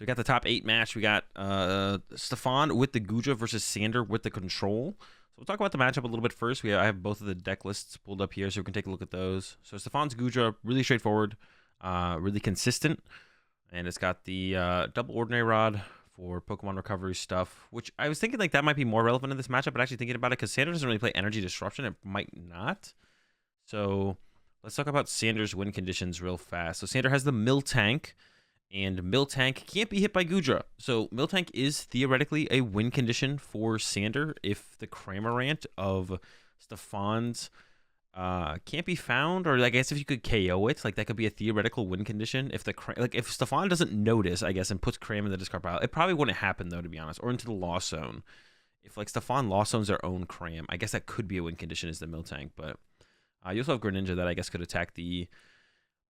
we got the top 8 match. We got Stefan with the Goodra versus Sander with the control. So we'll talk about the matchup a little bit first. I have both of the deck lists pulled up here, so we can take a look at those. So Stefan's Goodra, really straightforward, really consistent, and it's got the double Ordinary Rod for Pokemon recovery stuff, which I was thinking like that might be more relevant in this matchup, but actually thinking about it, because Sander doesn't really play Energy Disruption, it might not. So let's talk about Sander's win conditions real fast. So Sander has the Miltank, and Miltank can't be hit by Goodra. So Miltank is theoretically a win condition for Sander if the Cramorant of Stefan's can't be found, or I guess if you could KO it, like that could be a theoretical win condition. If if Stefan doesn't notice, I guess, and puts Cram in the discard pile, it probably wouldn't happen though, to be honest, or into the Lost Zone. If like Stefan Lost Zones their own Cram, I guess that could be a win condition is the Miltank, but you also have Greninja that I guess could attack the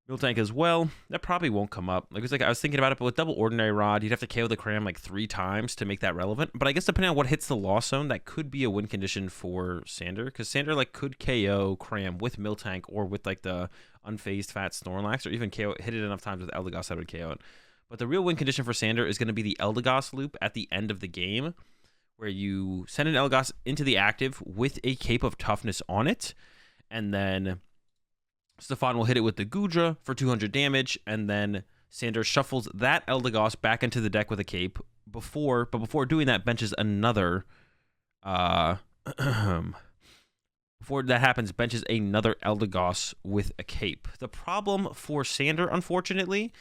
Miltank as well. That probably won't come up. Like I was thinking about it, but with double Ordinary Rod, you'd have to KO the Cram like 3 times to make that relevant. But I guess depending on what hits the Lost Zone, that could be a win condition for Sander, because Sander like could KO Cram with Miltank or with like the unfazed Fat Snorlax, or even hit it enough times with Eldegoss that would KO it. But the real win condition for Sander is going to be the Eldegoss loop at the end of the game, where you send an Eldegoss into the active with a Cape of Toughness on it, and then Stefan will hit it with the Goodra for 200 damage, and then Sander shuffles that Eldegoss back into the deck with a cape before doing that, benches another before that happens, benches another Eldegoss with a cape. The problem for Sander, unfortunately,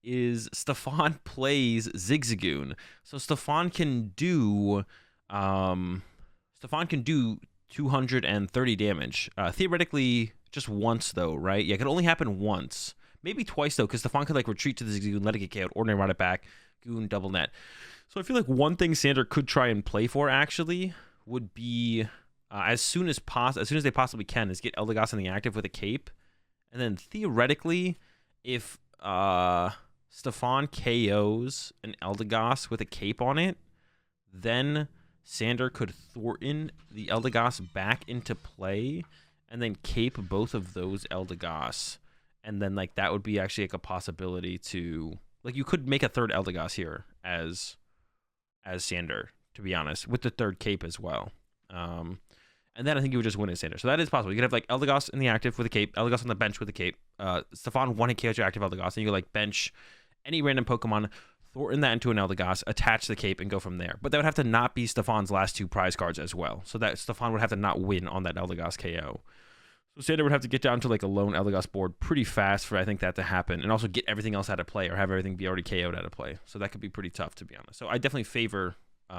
is Stefan plays Zigzagoon. So Stefan can do 230 damage. Theoretically, just once, though, right? Yeah, it could only happen once. Maybe twice, though, because Stefan could, like, retreat to the Zigzagoon, let it get KO'd, Ordinary Rod it back, Goon, double net. So I feel like one thing Sander could try and play for, actually, would be, as soon as they possibly can, is get Eldegoss in the active with a cape. And then, theoretically, if Stefan KOs an Eldegoss with a cape on it, then Sander could Thornton the Eldegoss back into play, and then cape both of those Eldegoss, and then like that would be actually like a possibility to, like, you could make a third Eldegoss here as Sander, to be honest, with the third cape as well. And then I think you would just win as Sander. So that is possible. You could have like Eldegoss in the active with a cape, Eldegoss on the bench with a cape, Stefan one-hit KO your active Eldegoss, and you could like bench any random Pokemon, Thornton that into an Eldegoss, attach the cape, and go from there. But that would have to not be Stefan's last 2 prize cards as well. So that Stefan would have to not win on that Eldegoss KO. So Sander would have to get down to like a lone Eldegoss board pretty fast for I think that to happen, and also get everything else out of play, or have everything be already KO'd out of play. So that could be pretty tough, to be honest. So I definitely favor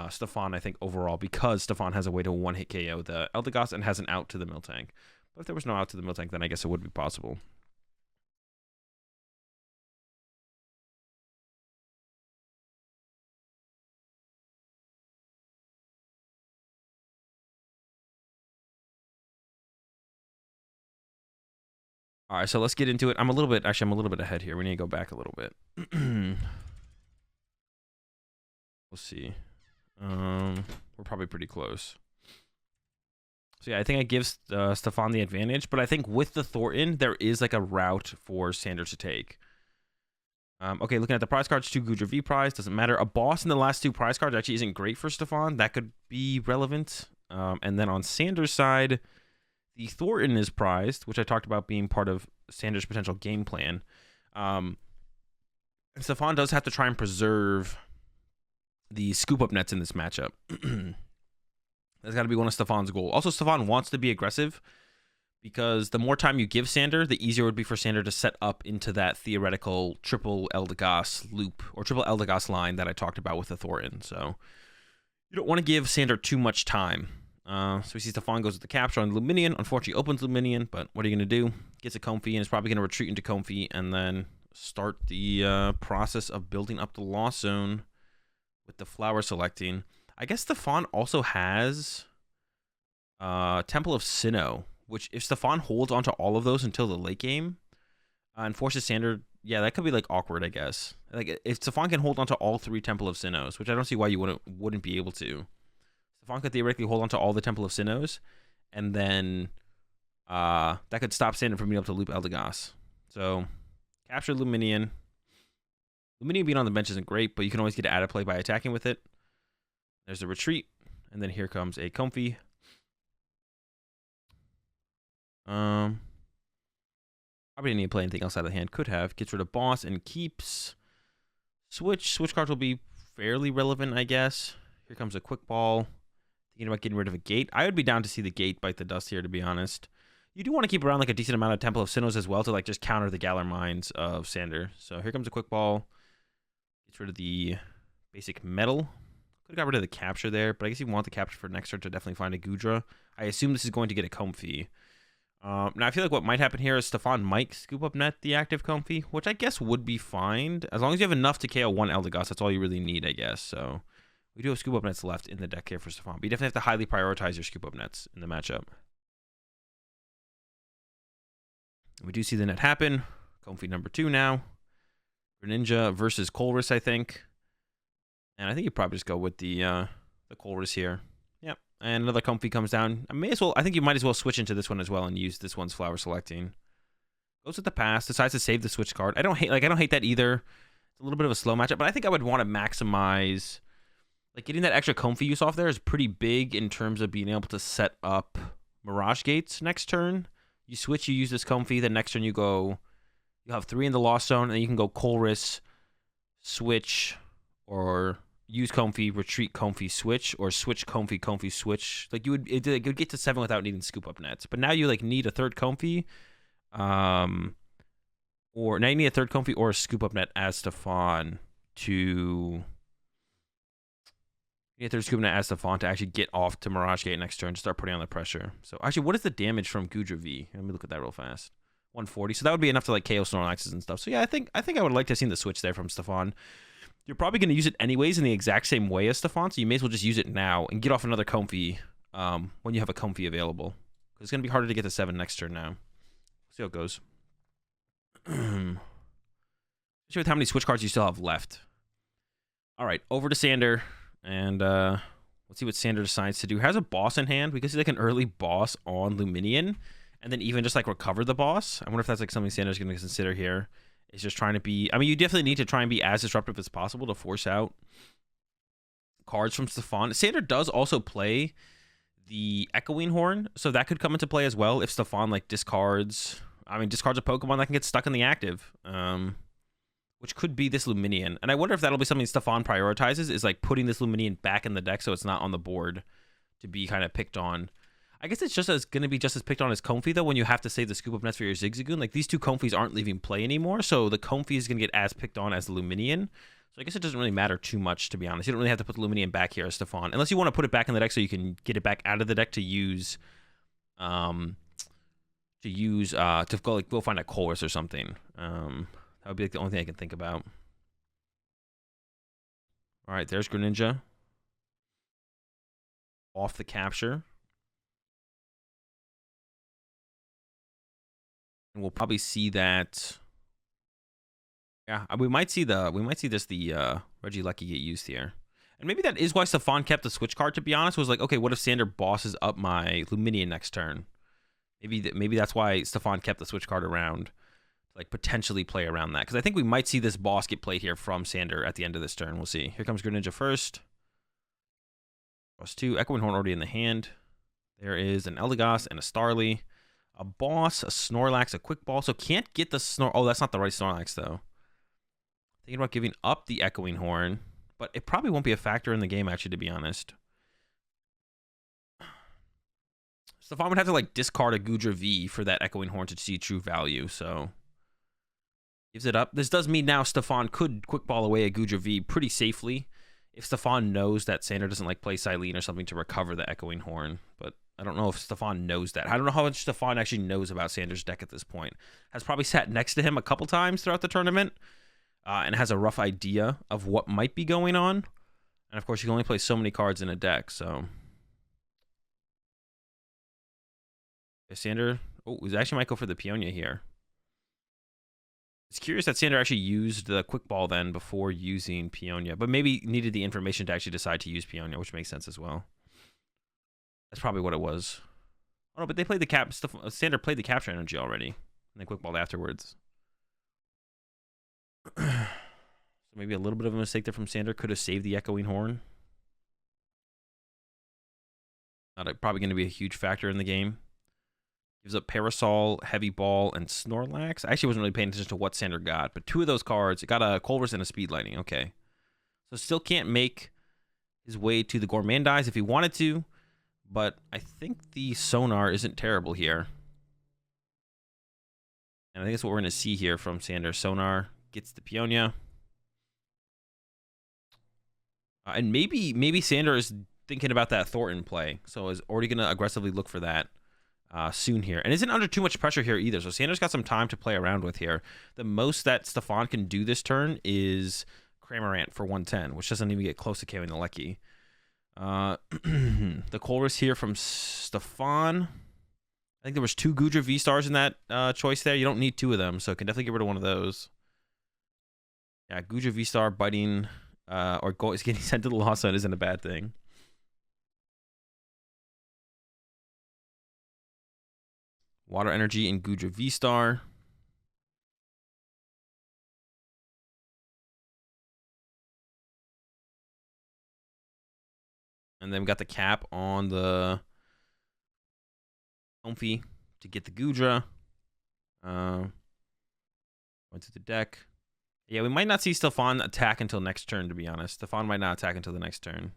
Stefan, I think, overall, because Stefan has a way to one-hit KO the Eldegoss and has an out to the Miltank. But if there was no out to the Miltank, then I guess it would be possible. All right, so let's get into it. I'm a little bit ahead here. We need to go back a little bit. We'll see. We're probably pretty close. So yeah, I think I give Stefan the advantage, but I think with the Thornton, there is like a route for Sander to take. Okay, looking at the prize cards, 2 Goodra V prize, doesn't matter. A boss in the last 2 prize cards actually isn't great for Stefan. That could be relevant. And then on Sander's side, the Thornton is prized, which I talked about being part of Sander's potential game plan. And Stefan does have to try and preserve the scoop-up nets in this matchup. That's got to be one of Stefan's goals. Also, Stefan wants to be aggressive, because the more time you give Sander, the easier it would be for Sander to set up into that theoretical triple Eldegoss loop, or triple Eldegoss line that I talked about with the Thornton. So you don't want to give Sander too much time. So we see Stefan goes with the capture on Luminion. Unfortunately, opens Luminion, but what are you going to do? Gets a Comfey, and is probably going to retreat into Comfey, and then start the process of building up the Lost Zone with the flower selecting. I guess Stefan also has Temple of Sinnoh, which if Stefan holds onto all of those until the late game and forces Sander, yeah, that could be like awkward, I guess. Like if Stefan can hold onto all 3 Temple of Sinnohs, which I don't see why you wouldn't be able to. Stefan could theoretically hold onto all the Temple of Sinnohs, and then that could stop Sander from being able to loop Eldegoss. So capture Luminion. Luminion being on the bench isn't great, but you can always get out of play by attacking with it. There's a retreat, and then here comes a Comfy. Probably didn't need to play anything else out of the hand. Could have. Gets rid of boss and keeps. Switch cards will be fairly relevant, I guess. Here comes a quick ball. Thinking about getting rid of a gate. I would be down to see the gate bite the dust here, to be honest. You do want to keep around like a decent amount of Temple of Sinnohs as well to like just counter the Galar Mines of Sander. So here comes a quick ball. Gets rid of the basic metal. Could have got rid of the capture there, but I guess you want the capture for next turn to definitely find a Goodra. I assume this is going to get a Comfy. Now I feel like what might happen here is Stefan might scoop up net the active Comfy, which I guess would be fine. As long as you have enough to KO one Eldegoss, that's all you really need, I guess. So we do have scoop up nets left in the deck here for Stefan, but you definitely have to highly prioritize your scoop up nets in the matchup. We do see the net happen. Comfy number 2 now. Greninja versus Colress, I think. And I think you probably just go with the Colress here. Yep. And another Comfy comes down. I think you might as well switch into this one as well and use this one's flower selecting. Goes with the pass, decides to save the switch card. I don't hate that either. It's a little bit of a slow matchup, but I think I would want to maximize, like, getting that extra Comfy use off there is pretty big in terms of being able to set up Mirage Gates next turn. You switch, you use this Comfy, then next turn you have 3 in the Lost Zone, and then you can go Colress, switch, or use Comfy, retreat Comfy, switch, or switch Comfy, Comfy, switch. Like, it would get to 7 without needing scoop up nets. But now you like need a third Comfy, or now you need a third Comfy or a scoop up net as Stefan to. You have to scoop net as Stefan to actually get off to Mirage Gate next turn to start putting on the pressure. So actually, what is the damage from Goodra V? Let me look at that real fast. 140. So that would be enough to like KO Snorlaxes and stuff. So yeah, I think I would like to have seen the switch there from Stefan. You're probably going to use it anyways in the exact same way as Stefan, so you may as well just use it now and get off another Comfy when you have a Comfy available. It's going to be harder to get to 7 next turn now. See how it goes. Especially with how many switch cards you still have left. All right, over to Sander. And let's see what Sander decides to do. Has a boss in hand. We can see like an early boss on Luminion. And then even just like recover the boss. I wonder if that's like something Sander's going to consider here. Is just trying to be... I mean, you definitely need to try and be as disruptive as possible to force out cards from Stefan. Sander does also play the Echoing Horn. So that could come into play as well if Stefan like discards a Pokemon that can get stuck in the active. Which could be this Luminion. And I wonder if that'll be something Stefan prioritizes, is like putting this Luminion back in the deck so it's not on the board to be kind of picked on. I guess it's going to be just as picked on as Comfy, though, when you have to save the scoop up nets for your Zigzagoon. Like, these two Comfys aren't leaving play anymore, so the Comfy is going to get as picked on as the Luminion. So I guess it doesn't really matter too much, to be honest. You don't really have to put the Luminion back here as Stefan, unless you want to put it back in the deck so you can get it back out of the deck to use... to go find a Colress or something. That would be like the only thing I can think about. All right, there's Greninja. Off the capture. And we'll probably see that. Yeah, we might see the Regieleki get used here. And maybe that is why Stefan kept the switch card, to be honest. Was like, okay, what if Sander bosses up my Luminion next turn? Maybe that's why Stefan kept the switch card around. Like, potentially play around that. Because I think we might see this boss get played here from Sander at the end of this turn. We'll see. Here comes Greninja first. Plus 2. Echoing Horn already in the hand. There is an Eldegoss and a Starly. A boss, a Snorlax, a Quick Ball. So can't get the Oh, that's not the right Snorlax, though. Thinking about giving up the Echoing Horn. But it probably won't be a factor in the game, actually, to be honest. Stefan would have to, like, discard a Goodra V for that Echoing Horn to see true value, so... Gives it up. This does mean now Stefan could quick ball away a Goodra V pretty safely if Stefan knows that Sander doesn't like play Silene or something to recover the Echoing Horn. But I don't know if Stefan knows that. I don't know how much Stefan actually knows about Sander's deck at this point. Has probably sat next to him a couple times throughout the tournament and has a rough idea of what might be going on. And of course, you can only play so many cards in a deck, so... Sander... Oh, he actually might go for the Peonia here. It's curious that Sander actually used the Quick Ball then before using Peonia, but maybe needed the information to actually decide to use Peonia, which makes sense as well. That's probably what it was. Oh, no, but they played the Sander played the Capture Energy already, and then Quick Balled afterwards. So So maybe a little bit of a mistake there from Sander. Could have saved the Echoing Horn. Not probably going to be a huge factor in the game. Gives up Parasol, Heavy Ball, and Snorlax. I actually wasn't really paying attention to what Sander got, but 2 of those cards, it got a Colress and a Speed Lightning. Okay. So still can't make his way to the Gourmandize if he wanted to, but I think the Sonar isn't terrible here. And I think that's what we're going to see here from Sander. Sonar gets the Peonia. And maybe Sander is thinking about that Thornton play, so is already going to aggressively look for that soon here. And isn't under too much pressure here either, so Sander's got some time to play around with here. The most that Stefan can do this turn is Cramorant for 110, which doesn't even get close to KOing the Lecky. The Colress here from Stefan. I think there was 2 Goodra V-Stars in that choice there. You don't need 2 of them, so can definitely get rid of one of those. Yeah, Goodra V-Star biting or getting sent to the Lost Zone isn't a bad thing. Water Energy and Goodra V-Star. And then we got the cap on the Comfy to get the Goodra. Went to the deck. Yeah, we might not see Stefan attack until next turn, to be honest. Stefan might not attack until the next turn.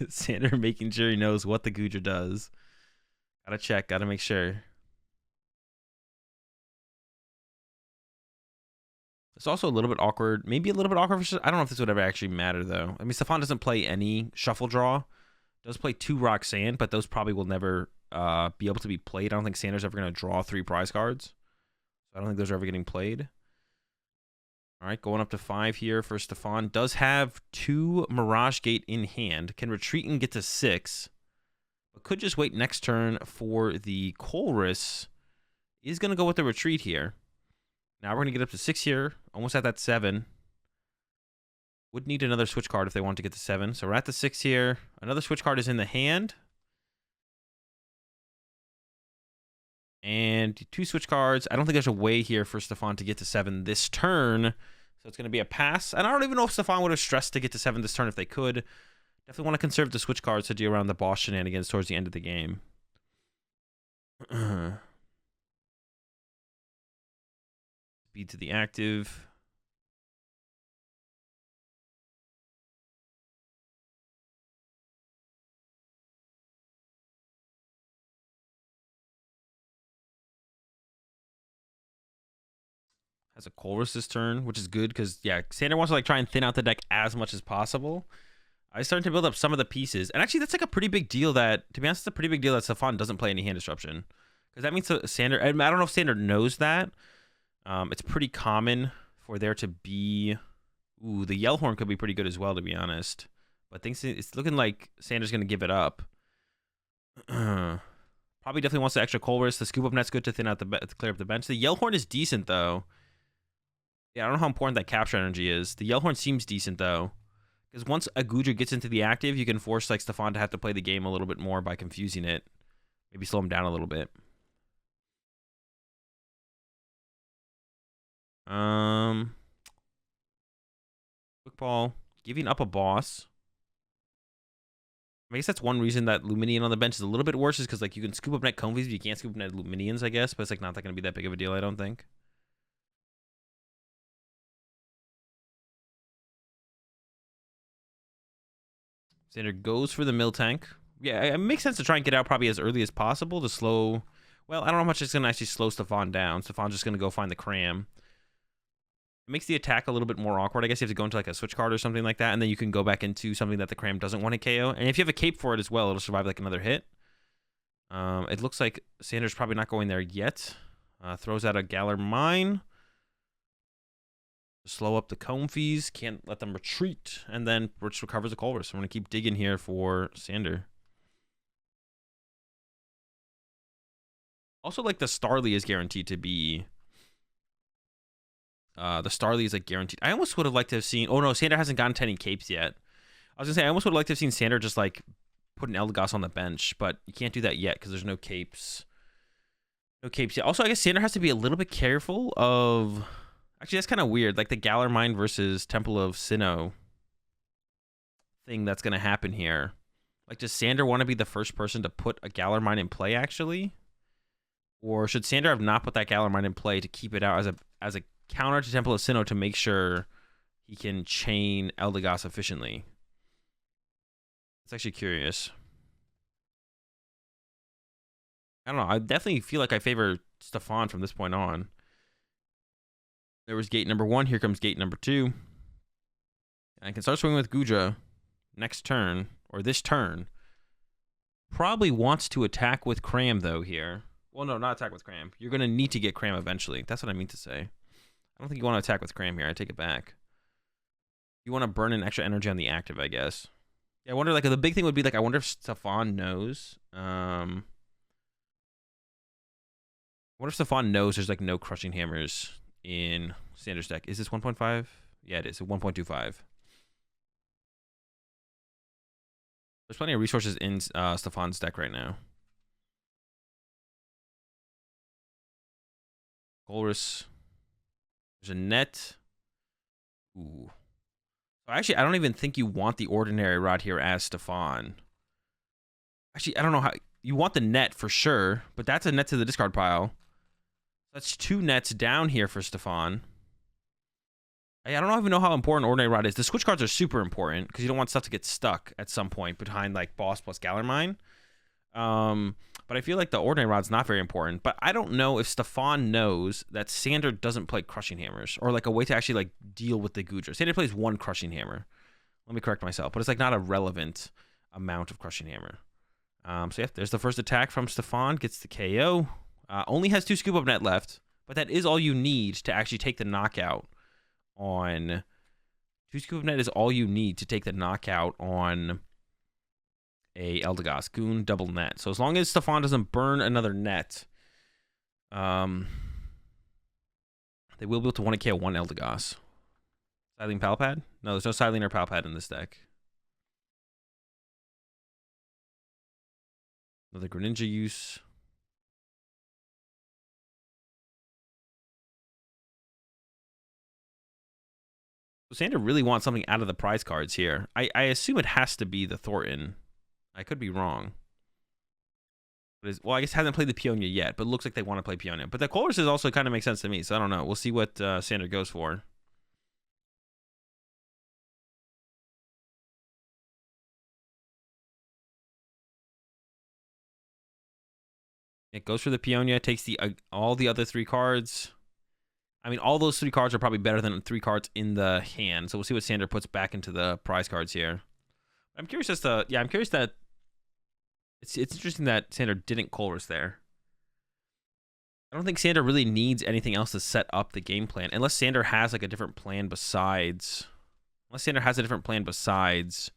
Sander making sure he knows what the Goodra does. Gotta check, gotta make sure. It's also a little bit awkward. Maybe a little bit awkward for... I don't know if this would ever actually matter, though. I mean, Stefan doesn't play any Shuffle Draw. Does play 2 Roxanne, but those probably will never be able to be played. I don't think Sander's ever going to draw 3 prize cards. I don't think those are ever getting played. All right, going up to 5 here for Stefan. Does have 2 Mirage Gate in hand. Can retreat and get to 6. But could just wait next turn for the Colress. Is going to go with the retreat here. Now we're going to get up to 6 here. Almost at that 7. Would need another switch card if they want to get to 7. So we're at the 6 here. Another switch card is in the hand. And 2 switch cards. I don't think there's a way here for Stefan to get to 7 this turn. So it's going to be a pass. And I don't even know if Stefan would have stressed to get to 7 this turn if they could. Definitely want to conserve the switch cards to do around the boss shenanigans towards the end of the game. Speed to the active. Has a Colress this turn, which is good because, yeah, Sander wants to like try and thin out the deck as much as possible. I started to build up some of the pieces. And actually, that's like a pretty big deal that, to be honest, it's a pretty big deal that Stefan doesn't play any hand disruption. Because that means Sander, and I don't know if Sander knows that. It's pretty common for there to be... Ooh, the Yellhorn could be pretty good as well, to be honest. But it's looking like Sander's going to give it up. Probably definitely wants the extra Colress. The Scoop Up Net's good to thin out to clear up the bench. The Yellhorn is decent, though. Yeah, I don't know how important that capture energy is. The Yellhorn seems decent, though. Because once a Goodra gets into the active, you can force like Stefan to have to play the game a little bit more by confusing it. Maybe slow him down a little bit. Quick Ball. Giving up a boss. I guess that's one reason that Luminion on the bench is a little bit worse, is because like you can scoop up net Comfies, but you can't scoop up net Luminions, I guess. But it's like not that going to be that big of a deal, I don't think. Sander goes for the Miltank. Yeah, it makes sense to try and get out probably as early as possible to slow... Well, I don't know how much it's going to actually slow Stefan down. Stefan's just going to go find the Cram. It makes the attack a little bit more awkward. I guess you have to go into like a switch card or something like that, and then you can go back into something that the Cram doesn't want to KO. And if you have a cape for it as well, it'll survive like another hit. It looks like Sander's probably not going there yet. Throws out a Galar Mine. Slow up the Comfies, can't let them retreat, and then just recovers the Colress. So I'm going to keep digging here for Sander. Also, like, the Starly is guaranteed to be... the Starly is, like, guaranteed. I almost would have liked to have seen... Oh, no, Sander hasn't gotten to any capes yet. I was going to say, I almost would have liked to have seen Sander just, like, put an Eldegoss on the bench, but you can't do that yet because there's no capes. No capes yet. Also, I guess Sander has to be a little bit careful of... Actually, that's kind of weird. Like the Galar Mine versus Temple of Sinnoh thing that's going to happen here. Like, does Sander want to be the first person to put a Galar Mine in play, actually? Or should Sander have not put that Galar Mine in play to keep it out as a counter to Temple of Sinnoh to make sure he can chain Eldegoss efficiently? It's actually curious. I don't know. I definitely feel like I favor Stefan from this point on. There was gate number 1. Here comes gate number 2. And I can start swinging with Goodra next turn, or this turn. Probably wants to attack with Cram, though, here. Well, no, not attack with Cram. You're going to need to get Cram eventually. That's what I mean to say. I don't think you want to attack with Cram here. I take it back. You want to burn an extra energy on the active, I guess. Yeah, I wonder, like, the big thing would be, like, I wonder if Stefan knows. What if Stefan knows there's, like, no Crushing Hammers in Sander's deck? Is this 1.5? Yeah, it is. 1.25. There's plenty of resources in Stefan's deck right now. Golrus. There's a net. Ooh. Actually, I don't even think you want the Ordinary Rod here as Stefan. Actually, I don't know how... You want the net for sure, but that's a net to the discard pile. That's 2 nets down here for Stefan. I don't even know how important Ordinary Rod is. The switch cards are super important because you don't want stuff to get stuck at some point behind like Boss plus Galar Mine. But I feel like the Ordinary Rod's not very important. But I don't know if Stefan knows that Sander doesn't play Crushing Hammers or like a way to actually like deal with the Goodra. Sander plays 1 Crushing Hammer. Let me correct myself, but it's like not a relevant amount of Crushing Hammer. So yeah, there's the first attack from Stefan. Gets the KO. Only has 2 Scoop Up Net left, but that is all you need to actually take the knockout on... 2 Scoop Up Net is all you need to take the knockout on a Eldegoss. Goon, double net. So as long as Stefan doesn't burn another net, they will be able to 1 KO 1 Eldegoss. Silene Palpad? No, there's no Silene or Palpad in this deck. Another Greninja use. Sander really wants something out of the prize cards here. I assume it has to be the Thornton. I could be wrong. But well, I guess hasn't played the Peonia yet, but it looks like they want to play Peonia. But the Colress is also kind of makes sense to me, so I don't know. We'll see what Sander goes for. It goes for the Peonia, takes the all the other 3 cards. I mean, all those 3 cards are probably better than 3 cards in the hand. So we'll see what Sander puts back into the prize cards here. I'm curious as to... Yeah, I'm curious that... It's interesting that Sander didn't Colress there. I don't think Sander really needs anything else to set up the game plan. Unless Sander has, like, a different plan besides... Unless Sander has a different plan besides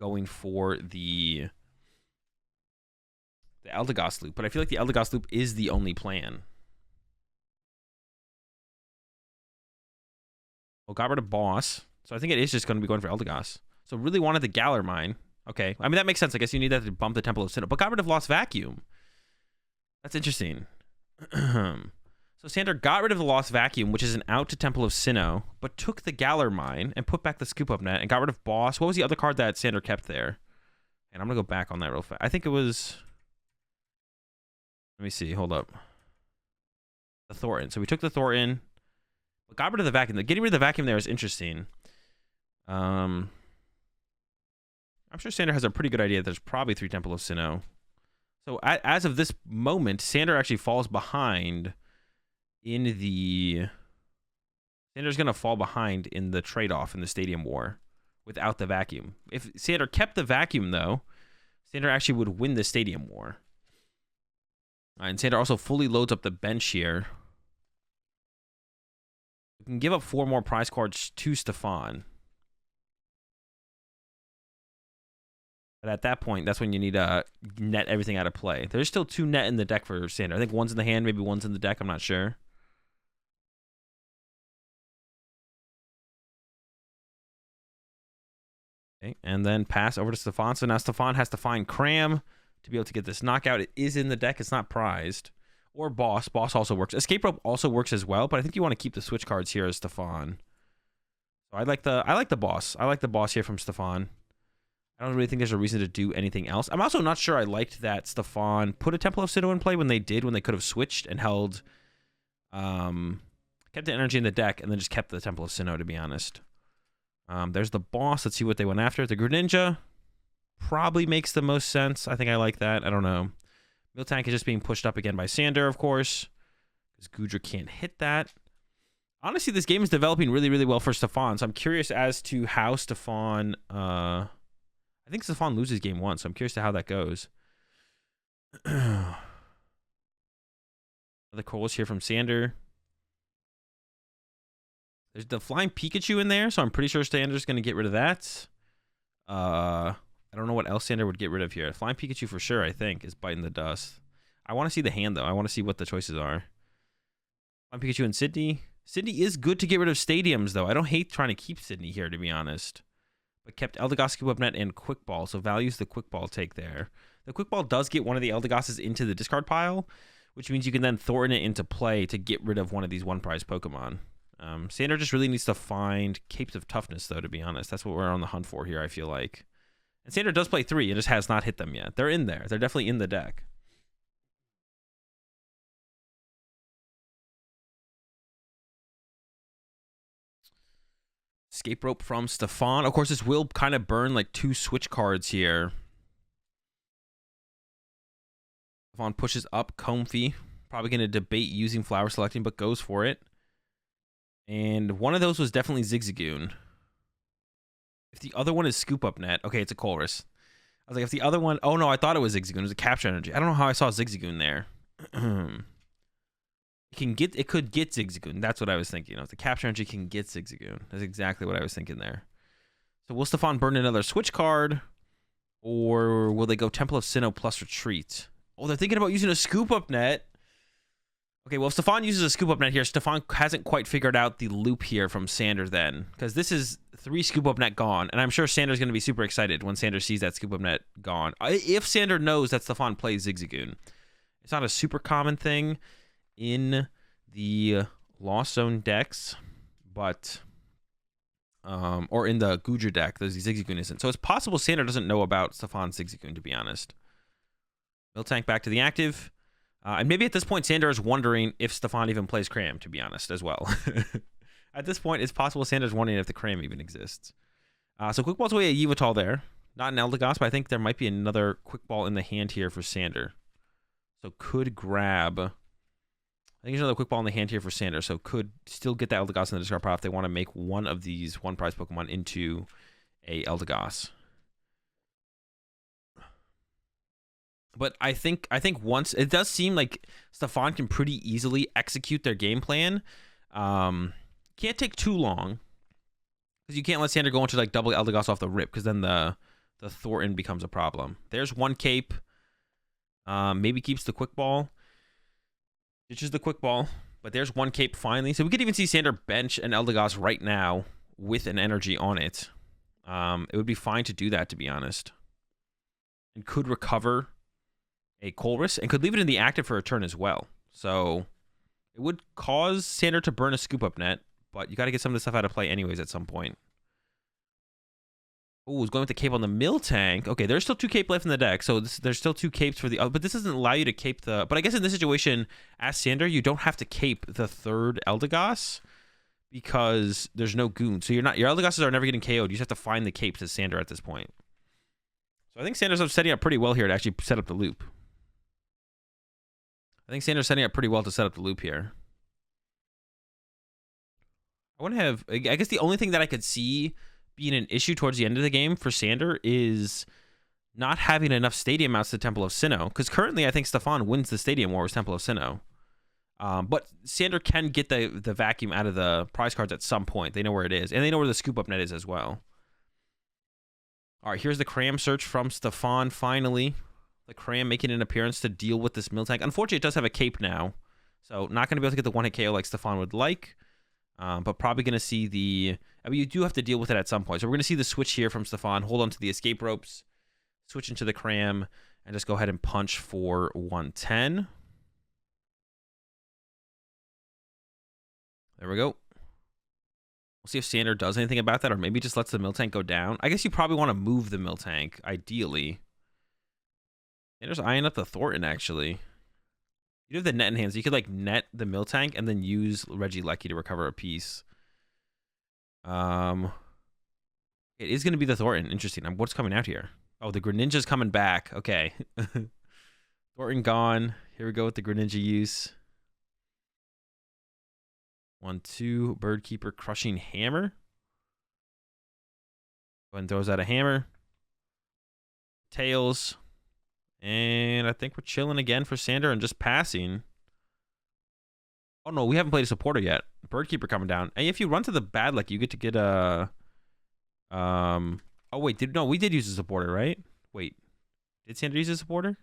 going for the Eldegoss loop. But I feel like the Eldegoss loop is the only plan. Well, got rid of Boss. So I think it is just going to be going for Eldegoss. So really wanted the Galar Mine. Okay. I mean, that makes sense. I guess you need that to bump the Temple of Sinnoh. But got rid of Lost Vacuum. That's interesting. So Sander got rid of the Lost Vacuum, which is an out to Temple of Sinnoh, but took the Galar Mine and put back the Scoop Up Net and got rid of Boss. What was the other card that Sander kept there? And I'm going to go back on that real fast. I think it was... Let me see. Hold up. The Thornton. So we took the Thornton... Got rid of the vacuum. Getting rid of the vacuum there is interesting. I'm sure Sander has a pretty good idea that there's probably 3 Temple of Sinnoh. So as of this moment, Sander actually falls behind in the... Sander's going to fall behind in the trade-off in the Stadium War without the vacuum. If Sander kept the vacuum, though, Sander actually would win the Stadium War. And Sander also fully loads up the bench here. You can give up 4 more prize cards to Stefan. But at that point, that's when you need to net everything out of play. There's still 2 net in the deck for Sander. I think one's in the hand, maybe one's in the deck. I'm not sure. Okay, and then pass over to Stefan. So now Stefan has to find Cram to be able to get this knockout. It is in the deck. It's not prized. Or Boss. Boss also works. Escape Rope also works as well, but I think you want to keep the switch cards here as Stefan. So I like the Boss. I like the Boss here from Stefan. I don't really think there's a reason to do anything else. I'm also not sure I liked that Stefan put a Temple of Sinnoh in play when they could have switched and held, kept the energy in the deck and then just kept the Temple of Sinnoh, to be honest. There's the Boss. Let's see what they went after. The Greninja probably makes the most sense. I think I like that. I don't know. Miltank is just being pushed up again by Sander, of course, because Goodra can't hit that. Honestly, this game is developing really, really well for Stefan, so I'm curious as to how Stefan... I think Stefan loses game 1, so I'm curious to how that goes. The calls here from Sander. There's the Flying Pikachu in there, so I'm pretty sure Sander's going to get rid of that. I don't know what else Sander would get rid of here. Flying Pikachu for sure, I think, is biting the dust. I want to see the hand, though. I want to see what the choices are. Flying Pikachu and Sydney. Sydney is good to get rid of stadiums, though. I don't hate trying to keep Sydney here, to be honest. But kept Eldegoss, Scoop Up Net, and Quick Ball, so values the Quick Ball take there. The Quick Ball does get one of the Eldegosses into the discard pile, which means you can then Thornton it into play to get rid of one of these one-prize Pokemon. Sander just really needs to find Capes of Toughness, though, to be honest. That's what we're on the hunt for here, I feel like. And Sander does play 3, it just has not hit them yet. They're in there. They're definitely in the deck. Escape Rope from Stefan. Of course, this will kind of burn like 2 switch cards here. Stefan pushes up Comfy. Probably going to debate using Flower Selecting, but goes for it. And one of those was definitely Zigzagoon. If the other one is Scoop Up Net. Okay, it's a Colress. I was like, if the other one... Oh, no, I thought it was Zigzagoon. It was a Capture Energy. I don't know how I saw Zigzagoon there. It could get Zigzagoon. That's what I was thinking. If the Capture Energy can get Zigzagoon. That's exactly what I was thinking there. So will Stefan burn another switch card? Or will they go Temple of Sinnoh plus Retreat? Oh, they're thinking about using a Scoop Up Net. Okay, well, if Stefan uses a Scoop Up Net here, Stefan hasn't quite figured out the loop here from Sander then. Because this is 3 Scoop Up Net gone. And I'm sure Sander's going to be super excited when Sander sees that Scoop Up Net gone. If Sander knows that Stefan plays Zigzagoon. It's not a super common thing in the Lost Zone decks, but... or in the Goodra deck, the Zigzagoon isn't. So it's possible Sander doesn't know about Stefan's Zigzagoon, to be honest. Miltank back to the active. And maybe at this point, Sander is wondering if Stefan even plays Cram, to be honest, as well. At this point, it's possible Sander's wondering if the Cram even exists. So Quick Ball's away a Yveltal there. Not an Eldegoss, but I think there might be another Quick Ball in the hand here for Sander. So could grab... I think there's another Quick Ball in the hand here for Sander, so could still get that Eldegoss in the discard pile if they want to make one of these one-prize Pokemon into a Eldegoss. But I think once it does seem like Stefan can pretty easily execute their game plan. Can't take too long because you can't let Sander go into like double Eldegoss off the rip because then the Thornton becomes a problem. There's one cape. Maybe keeps the Quick Ball. Ditches the Quick Ball, but there's one cape finally. So we could even see Sander bench an Eldegoss right now with an energy on it. It would be fine to do that, to be honest. And could recover a Colress and could leave it in the active for a turn as well. So it would cause Sander to burn a Scoop Up Net, but you got to get some of this stuff out of play anyways at some point. Oh, he's going with the cape on the Miltank. Okay, there's still 2 cape left in the deck, so there's still 2 capes for the other, but this doesn't allow you to cape the... But I guess in this situation, as Sander, you don't have to cape the 3rd Eldegoss because there's no Goon. So your Eldegosses are never getting KO'd. You just have to find the capes as Sander at this point. So I think Sander's setting up pretty well here to actually set up the loop. I think Sander's setting up pretty well to set up the loop here. I guess the only thing that I could see being an issue towards the end of the game for Sander is not having enough stadium mounts to Temple of Sinnoh. Because currently I think Stefan wins the stadium war with Temple of Sinnoh. But Sander can get the vacuum out of the prize cards at some point. They know where it is. And they know where the Scoop Up Net is as well. All right, here's the Cram search from Stefan finally. The Cram making an appearance to deal with this Miltank. Unfortunately, it does have a cape now. So not going to be able to get the one-hit KO like Stefan would like. But probably going to see the... I mean, you do have to deal with it at some point. So we're going to see the switch here from Stefan. Hold on to the escape ropes. Switch into the Cram. And just go ahead and punch for 110. There we go. We'll see if Sander does anything about that, or maybe just lets the Miltank go down. I guess you probably want to move the Miltank, ideally. Sander's eyeing up the Thornton, actually. You have the net in hand, so you could like net the Miltank and then use Regieleki to recover a piece. It is going to be the Thornton. Interesting. What's coming out here? Oh, the Greninja's coming back. Okay. Thornton gone. Here we go with the Greninja use. 1-2. Birdkeeper crushing hammer. Go ahead and throws out a hammer. Tails. And I think we're chilling again for Sander and just passing. Oh no, we haven't played a supporter yet. Birdkeeper coming down. And if you run to the bad luck, you get to get a oh wait, we did use a supporter, right? Wait. Did Sander use a supporter?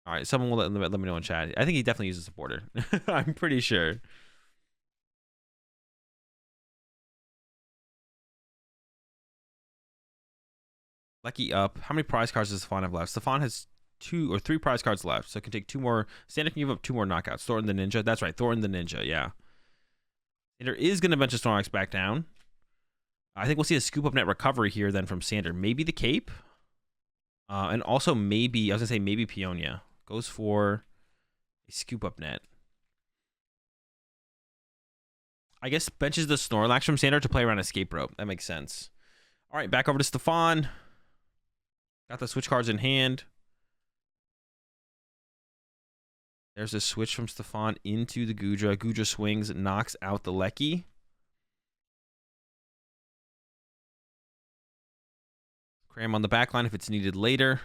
All right, someone will let me know in chat. I think he definitely used a supporter. I'm pretty sure. Lucky up. How many prize cards does Stefan have left? Stefan has 2 or 3 prize cards left, so it can take 2 more. Sander can give up 2 more knockouts. Thornton the Ninja. That's right, Thornton the Ninja, yeah. Sander is going to bench a Snorlax back down. I think we'll see a scoop up net recovery here then from Sander. Maybe the Cape. And also maybe, I was going to say maybe Peonia. Goes for a scoop up net. I guess benches the Snorlax from Sander to play around Escape Rope. That makes sense. All right, back over to Stefan. Got the switch cards in hand. There's a switch from Stefan into the Goodra. Goodra swings, knocks out the Lecky. Cram on the back line if it's needed later.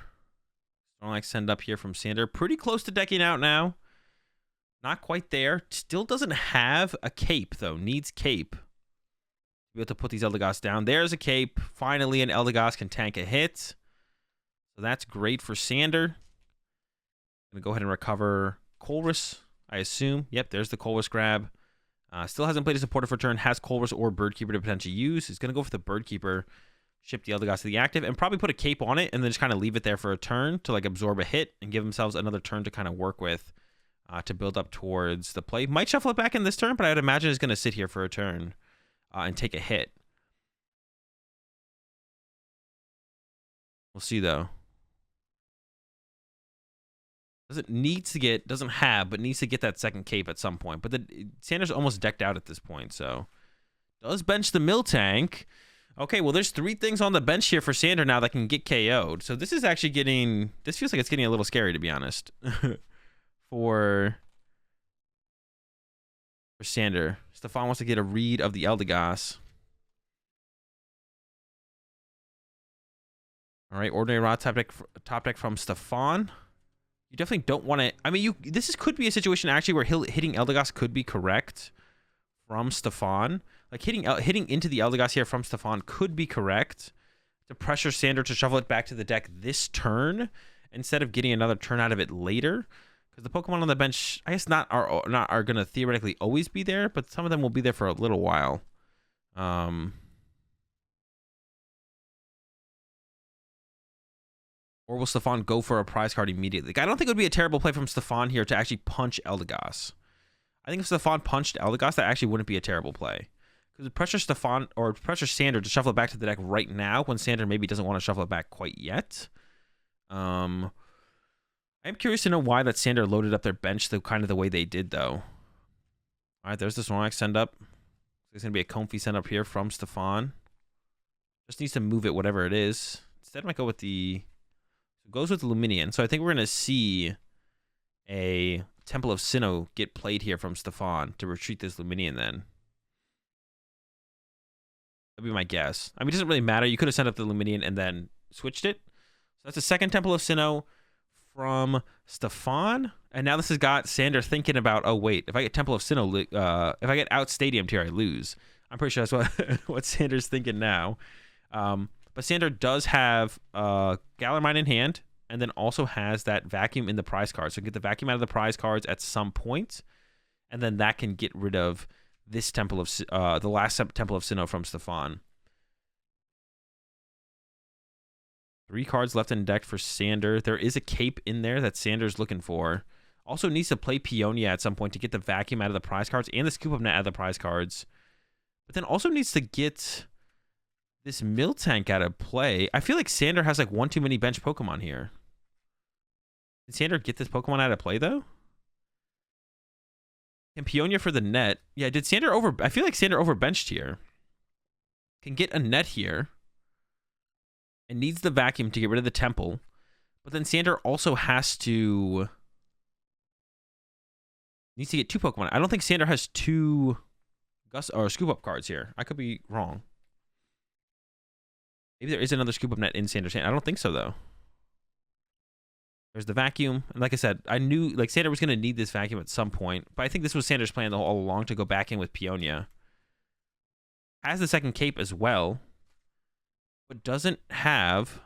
Snorlax send up here from Sander. Pretty close to decking out now. Not quite there. Still doesn't have a cape, though. Needs cape. Be able to put these Eldegoss down. There's a cape. Finally, an Eldegoss can tank a hit. So that's great for Sander. Gonna go ahead and recover Colress, I assume. Yep, there's the Colress grab. Still hasn't played a supporter for turn. Has Colress or Birdkeeper to potentially use. He's gonna go for the Birdkeeper. Ship the Eldegoss to the active and probably put a cape on it and then just kind of leave it there for a turn to like absorb a hit and give themselves another turn to kind of work with to build up towards the play. Might shuffle it back in this turn, but I would imagine it's going to sit here for a turn and take a hit. We'll see though. Doesn't have, but needs to get that second cape at some point. But Sander's almost decked out at this point, so does bench the Miltank. Okay, well, there's 3 things on the bench here for Sander now that can get KO'd. So this is actually this feels like it's getting a little scary, to be honest, for Sander. Stefan wants to get a read of the Eldegoss. All right, Ordinary Rod top deck from Stefan. You definitely don't want to. I mean, this could be a situation actually where hitting Eldegoss could be correct from Stefan. Like hitting into the Eldegoss here from Stefan could be correct to pressure Sander to shuffle it back to the deck this turn instead of getting another turn out of it later. Because the Pokemon on the bench, I guess are going to theoretically always be there, but some of them will be there for a little while. Or will Stefan go for a prize card immediately? Like, I don't think it would be a terrible play from Stefan here to actually punch Eldegoss. I think if Stefan punched Eldegoss, that actually wouldn't be a terrible play. Because pressure Stefan or pressure Sander to shuffle it back to the deck right now when Sander maybe doesn't want to shuffle it back quite yet. I'm curious to know why that Sander loaded up their bench the way they did though. All right, there's the Snorlax send up. There's gonna be a Comfy send up here from Stefan. Just needs to move it whatever it is. Instead, I might go with the goes with the Luminion. So I think we're gonna see a Temple of Sinnoh get played here from Stefan to retreat this Luminion then. That'd be my guess. I mean, it doesn't really matter. You could have sent up the Luminion and then switched it. So that's a second Temple of Sinnoh from Stefan. And now this has got Sander thinking about, oh, wait, if I get Temple of Sinnoh, if I get out Stadiumed here, I lose. I'm pretty sure that's what Sander's thinking now. But Sander does have Galarmine in hand and then also has that vacuum in the prize card. So get the vacuum out of the prize cards at some point, and then that can get rid of this Temple of the last Temple of Sinnoh from Stefan. 3 cards left in deck for Sander. There is a cape in there that Sander's looking for. Also needs to play Peonia at some point to get the vacuum out of the prize cards and the scoop up net out of the prize cards. But then also needs to get this Miltank out of play. I feel like Sander has like one too many bench Pokemon here. Did Sander get this Pokemon out of play though? And Peonia for the net. Yeah, did Sander over... I feel like Sander overbenched here. Can get a net here. And needs the vacuum to get rid of the temple. But then Sander also has to... Needs to get 2 Pokemon. I don't think Sander has 2 Gust or Scoop Up cards here. I could be wrong. Maybe there is another Scoop Up net in Sander's hand. I don't think so, though. There's the vacuum. And like I said, I knew like Sander was going to need this vacuum at some point. But I think this was Sander's plan all along, to go back in with Peonia. Has the second cape as well. But doesn't have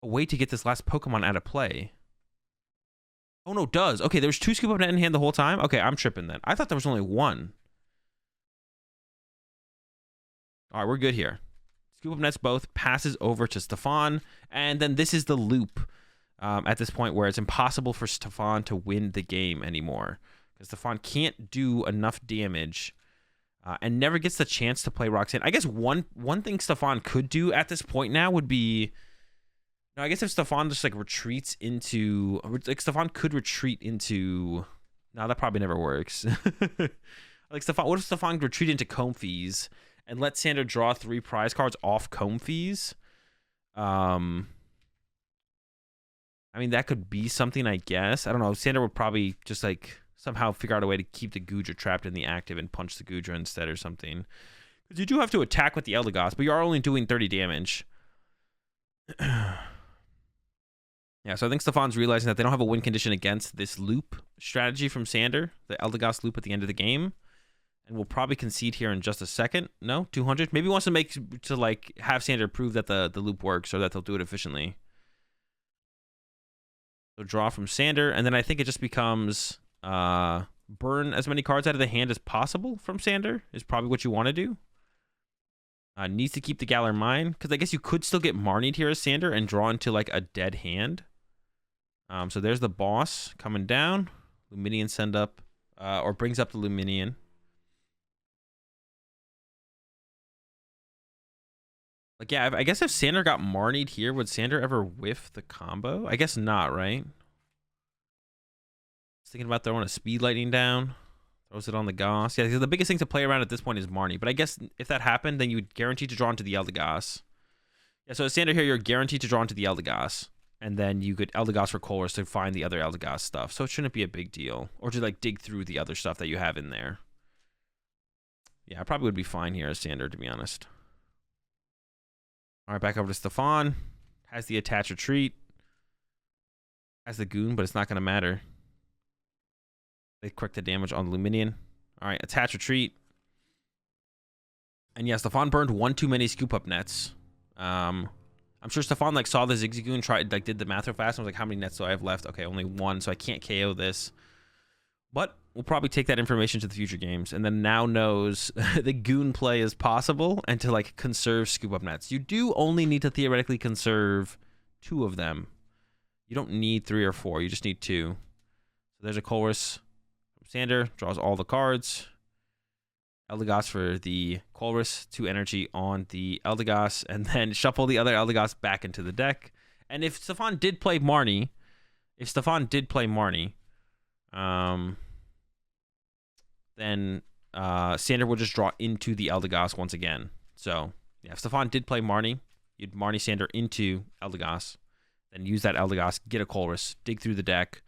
a way to get this last Pokemon out of play. Oh, no, does. Okay, there's 2 Scoop Up net in hand the whole time? Okay, I'm tripping then. I thought there was only 1. All right, we're good here. Scoop Up nets both, passes over to Stefan, and then this is the loop at this point where it's impossible for Stefan to win the game anymore. Because Stefan can't do enough damage and never gets the chance to play Roxanne. I guess one thing Stefan could do at this point now would be... No, I guess if Stefan just like retreats into... Like Stefan could retreat into... No, that probably never works. Like Stefan... What if Stefan retreat into Comfeys and let Sander draw 3 prize cards off Comfeys? I mean, that could be something, I guess. I don't know. Sander would probably just like somehow figure out a way to keep the Goodra trapped in the active and punch the Goodra instead or something. Because you do have to attack with the Eldegoss, but you are only doing 30 damage. Yeah, so I think Stefan's realizing that they don't have a win condition against this loop strategy from Sander, the Eldegoss loop at the end of the game. And we'll probably concede here in just a second. No? 200? Maybe he wants to like have Sander prove that the loop works or that they'll do it efficiently. So draw from Sander, and then I think it just becomes burn as many cards out of the hand as possible from Sander is probably what you want to do. Needs to keep the Galar Mine, because I guess you could still get Marnied here as Sander and draw into like a dead hand. So there's the boss coming down. Luminian send up, or brings up the Luminian. Like, yeah, I guess if Sander got Marnied here, would Sander ever whiff the combo? I guess not, right? Just thinking about throwing a Speed Lightning down. Throws it on the Goss. Yeah, the biggest thing to play around at this point is Marnie. But I guess if that happened, then you would guarantee to draw into the Eldegoss. Yeah, so as Sander here, you're guaranteed to draw into the Eldegoss. And then you could Eldegoss for Colress to find the other Eldegoss stuff. So it shouldn't be a big deal. Or to like dig through the other stuff that you have in there. Yeah, I probably would be fine here as Sander, to be honest. All right, back over to Stefan. Has the attach retreat. Has the Goon, but it's not going to matter. They correct the damage on the Luminian. All right, attach retreat. And yeah, Stefan burned 1 too many Scoop Up nets. I'm sure Stefan like saw the Zigzagoon, did the math real fast. And was like, how many nets do I have left? Okay, only 1, so I can't KO this. But we'll probably take that information to the future games, and then now knows the Goon play is possible and to like conserve Scoop Up nets. You do only need to theoretically conserve 2 of them. You don't need 3 or 4. You just need 2. So there's a Colress. Sander draws all the cards. Eldegoss for the Colress, 2 energy on the Eldegoss, and then shuffle the other Eldegoss back into the deck. And if Stefan did play Marnie, then Sander will just draw into the Eldegoss once again. So yeah, if Stefan did play Marnie, you'd Marnie Sander into Eldegoss, then use that Eldegoss, get a Colress, dig through the deck.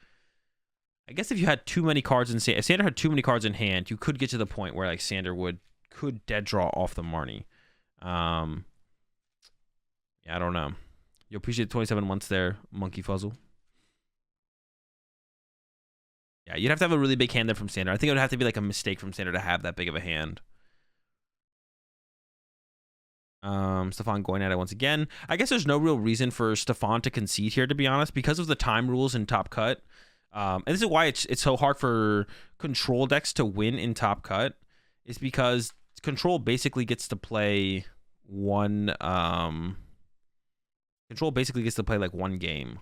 I guess if you had too many cards in if Sander had too many cards in hand, you could get to the point where like Sander could dead draw off the Marnie. Yeah, I don't know. You appreciate the 27 months there, Monkey Fuzzle. Yeah, you'd have to have a really big hand there from Sander. I think it would have to be like a mistake from Sander to have that big of a hand. Stefan going at it once again. I guess there's no real reason for Stefan to concede here, to be honest, because of the time rules in Top Cut. And this is why it's so hard for control decks to win in Top Cut, is because control basically gets to play one like one game.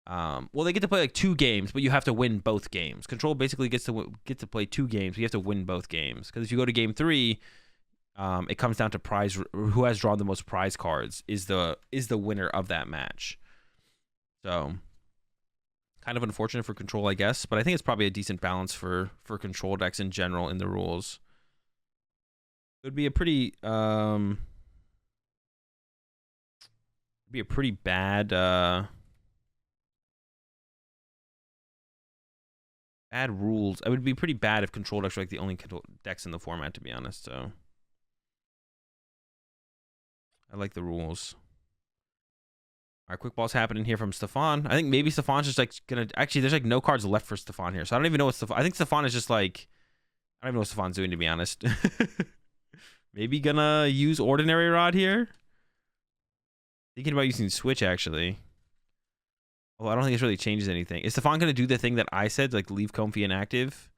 Well, they get to play like 2 games, but you have to win both games. Control basically gets to play 2 games, but you have to win both games. Because if you go to game 3, it comes down to prize. Who has drawn the most prize cards is the winner of that match. So, kind of unfortunate for Control, I guess, but I think it's probably a decent balance for Control decks in general in the rules. It would be a pretty bad bad rules. It would be pretty bad if Control decks were like the only decks in the format, to be honest. So I like the rules. All right, quick ball's happening here from Stefan. I think maybe Stefan's just like gonna actually. There's like no cards left for Stefan here, so I don't even know what Stefan. I think Stefan is just like I don't even know what Stefan's doing, to be honest. Maybe gonna use Ordinary Rod here. Thinking about using Switch actually. Well, I don't think this really changes anything. Is Stefan going to do the thing that I said, like leave Comfy inactive?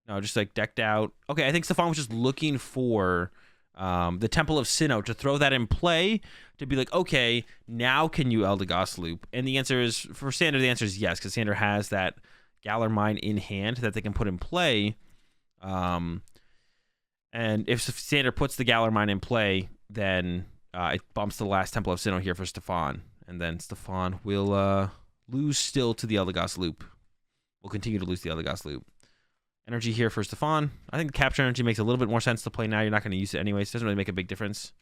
No, just like decked out. Okay, I think Stefan was just looking for the Temple of Sinnoh to throw that in play to be like, okay, now can you Eldegoss loop? And the answer is, for Sander, the answer is yes, because Sander has that Galar Mine in hand that they can put in play. And if Sander puts the Galar Mine in play, then it bumps the last Temple of Sinnoh here for Stefan. And then Stefan will... lose still to the Eldegoss loop. We'll continue to lose the Eldegoss loop. Energy here for Stefan. I think capture energy makes a little bit more sense to play now. You're not going to use it anyways. It doesn't really make a big difference.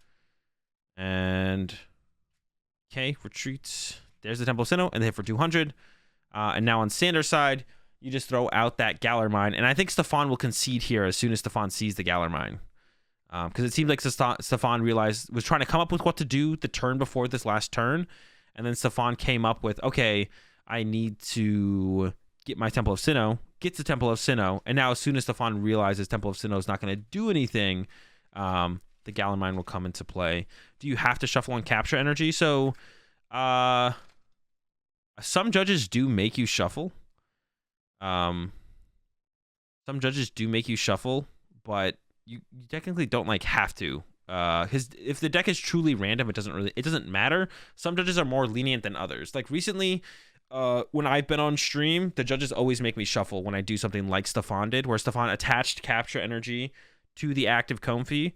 And okay, retreats. There's the Temple of Sinnoh, and they hit for 200. And now on Sander's side, you just throw out that Galar Mine. And I think Stefan will concede here as soon as Stefan sees the Galar Mine. Because it seemed like Stefan was trying to come up with what to do the turn before this last turn. And then Stefan came up with, okay, I need to get my Temple of Sinnoh, gets the Temple of Sinnoh, and now as soon as Stefan realizes Temple of Sinnoh is not going to do anything, the Galar Mine will come into play. Do you have to shuffle on capture energy? So, some judges do make you shuffle. Some judges do make you shuffle, but you technically don't like have to. If the deck is truly random, it doesn't matter. Some judges are more lenient than others. Like recently, when I've been on stream, the judges always make me shuffle when I do something like Stefan did, where Stefan attached capture energy to the active Comfy.